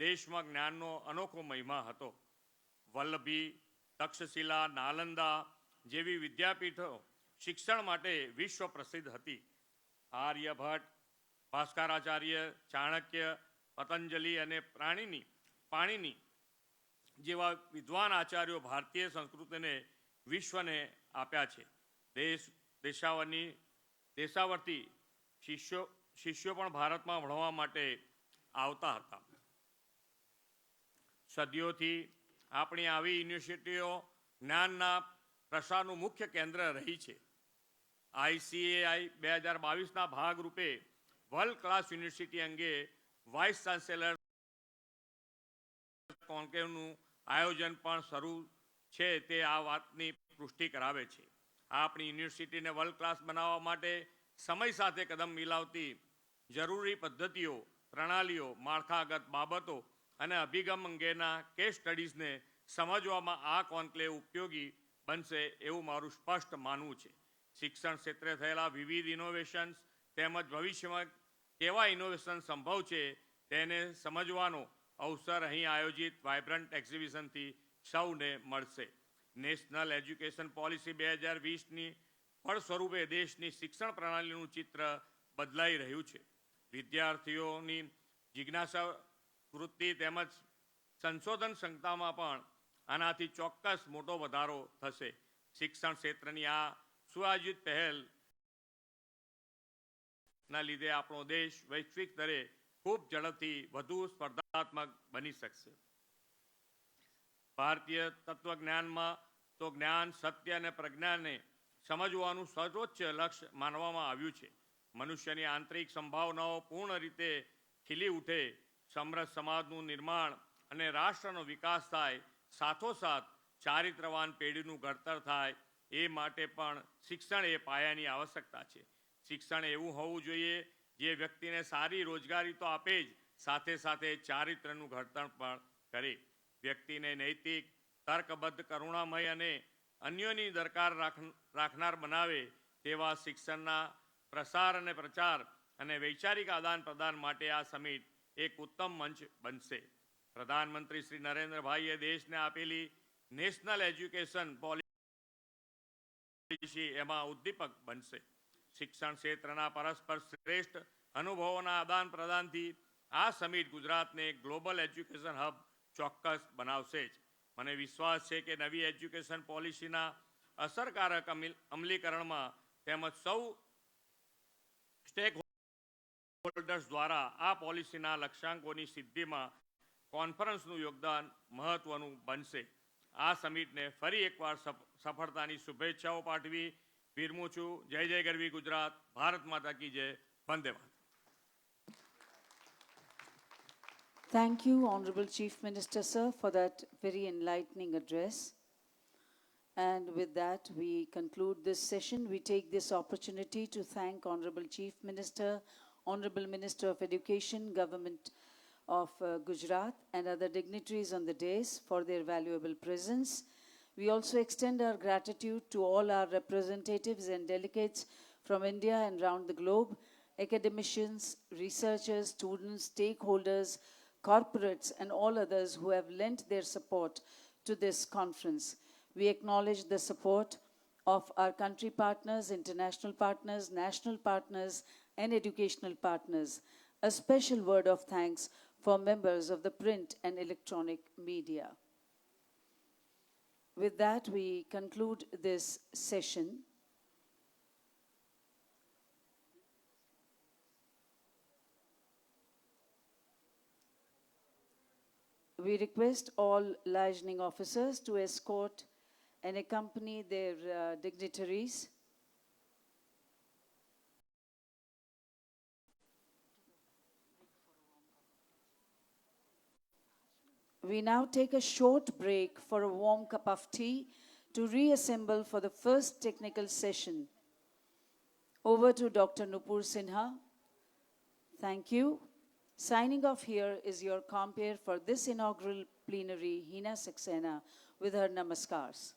દેશમાં જ્ઞાનનો અનોખો મહિમા હતો. વલ્લભી, તક્ષશિલા, નાલંદા જેવી વિદ્યાપીઠો શિક્ષણ માટે વિશ્વ પ્રસિદ્ધ હતી. આર્યભટ્ટ, ભાસ્કરાચાર્ય, ચાણક્ય, પતંજલિ અને પાણીની જેવા વિદ્વાન આચાર્યો ભારતીય સંસ્કૃતિને વિશ્વને આપ્યા છે. દેશાવર્તી શિષ્યો પણ ભારતમાં ભણવા માટે આવતા હતા. સદીઓથી આપણી આવી યુનિવર્સિટીઓ જ્ઞાનના પ્રસારનું મુખ્ય કેન્દ્ર રહી છે. ICAI 2022ના ભાગરૂપે વર્લ્ડ ક્લાસ યુનિવર્સિટી અંગે વાઇસ ચાન્સેલર કોન્ક્લેવનું આયોજન પણ શરૂ છે તે આ વાતની પુષ્ટિ કરાવે છે. આપણી યુનિવર્સિટીને વર્લ્ડ ક્લાસ બનાવવા માટે સમય સાથે કદમ મિલાવતી જરૂરી પદ્ધતિઓ, પ્રણાલીઓ, માળખાગત બાબતો અને અભિગમ અંગેના કેસ સ્ટડીઝને સમજવામાં આ કોન્ક્લેવ ઉપયોગી બનશે એવું મારું સ્પષ્ટ માનવું છે. શિક્ષણ ક્ષેત્રે થયેલા વિવિધ ઇનોવેશન્સ તેમજ ભવિષ્યમાં કેવા ઇનોવેશન સંભવ છે તેને સમજવાનો અવસર અહીં આયોજિત વાઇબ્રન્ટ એક્ઝિબિશનથી સૌને મળશે. નેશનલ એજ્યુકેશન પોલિસી 2020ની ફળ સ્વરૂપે દેશની શિક્ષણ પ્રણાલીનું ચિત્ર બદલાઈ રહ્યું છે. વિદ્યાર્થીઓની જિજ્ઞાસા વૃત્તિ તેમજ સંશોધન ક્ષમતામાં પણ આનાથી ચોક્કસ મોટો વધારો થશે. શિક્ષણ ક્ષેત્રની આ સુઆયોજિત પહેલના લીધે આપણો દેશ વૈશ્વિક સ્તરે ખૂબ ઝડપથી વધુ સ્પર્ધાત્મક બની શકશે. ભારતીય તત્વજ્ઞાનમાં તો જ્ઞાન, સત્ય અને પ્રજ્ઞાને સમજવાનું સર્વોચ્ચ લક્ષ્ય માનવામાં આવ્યું છે. મનુષ્યની આંતરિક સંભાવનાઓ પૂર્ણ રીતે ખીલી ઉઠે, સમૃદ્ધ સમાજનું નિર્માણ અને રાષ્ટ્રનો વિકાસ થાય, સાથોસાથ ચારિત્રવાન પેઢીનું ઘડતર થાય, એ માટે પણ શિક્ષણ એ પાયાની આવશ્યકતા છે. શિક્ષણ એવું હોવું જોઈએ જે વ્યક્તિને સારી રોજગારી તો આપે જ, સાથે સાથે ચારિત્રનું ઘડતર પણ કરે. વ્યક્તિને નૈતિક, તર્કબદ્ધ, કરુણામય અને અન્યોની દરકાર રાખનાર બનાવે તેવા શિક્ષણના પ્રસાર અને પ્રચાર અને વૈચારિક આદાન પ્રદાન માટે આ સમિટ એક ઉત્તમ મંચ બનશે. પ્રધાનમંત્રી શ્રી નરેન્દ્રભાઈએ દેશને આપેલી નેશનલ એજ્યુકેશન પોલિસી એમાં ઉદ્દીપક બનશે. શિક્ષણ ક્ષેત્રના પરસ્પર શ્રેષ્ઠ અનુભવોના આદાન પ્રદાનથી આ સમિટ ગુજરાતને ગ્લોબલ એજ્યુકેશન હબ ચોક્કસ બનાવશે જ. મને વિશ્વાસ છે કે નવી એજ્યુકેશન પોલિસીના અસરકારક અમલીકરણમાં તેમજ સૌ સ્ટેક હોલ્ડર્સ દ્વારા આ પોલિસીના લક્ષ્યાંકોની સિદ્ધિમાં કોન્ફરન્સનું યોગદાન મહત્વનું બનશે. આ સમિટને ફરી એકવાર સફળતાની શુભેચ્છાઓ પાઠવી વિરમું છું. જય જય ગરવી ગુજરાત. ભારત માતા કી જય. Vande Mataram. Thank you, Honorable Chief Minister, sir, for that very enlightening address. And with that, we conclude this session. We take this opportunity to thank Honorable Chief Minister, Honorable Minister of Education, Government of Gujarat, and other dignitaries on the dais for their valuable presence. We also extend our gratitude to all our representatives and delegates from India and around the globe, academicians, researchers, students, stakeholders, corporates, and all others who have lent their support to this conference. We acknowledge the support of our country partners, international partners, national partners, and educational partners. A special word of thanks for members of the print and electronic media. With that, we conclude this session. We request all liaising officers to escort and accompany their dignitaries. We now take a short break for a warm cup of tea to reassemble for the first technical session. Over to Dr. Nupur Sinha. Thank you. Signing off here is your compere for this inaugural plenary, Hina Saxena, with her namaskars.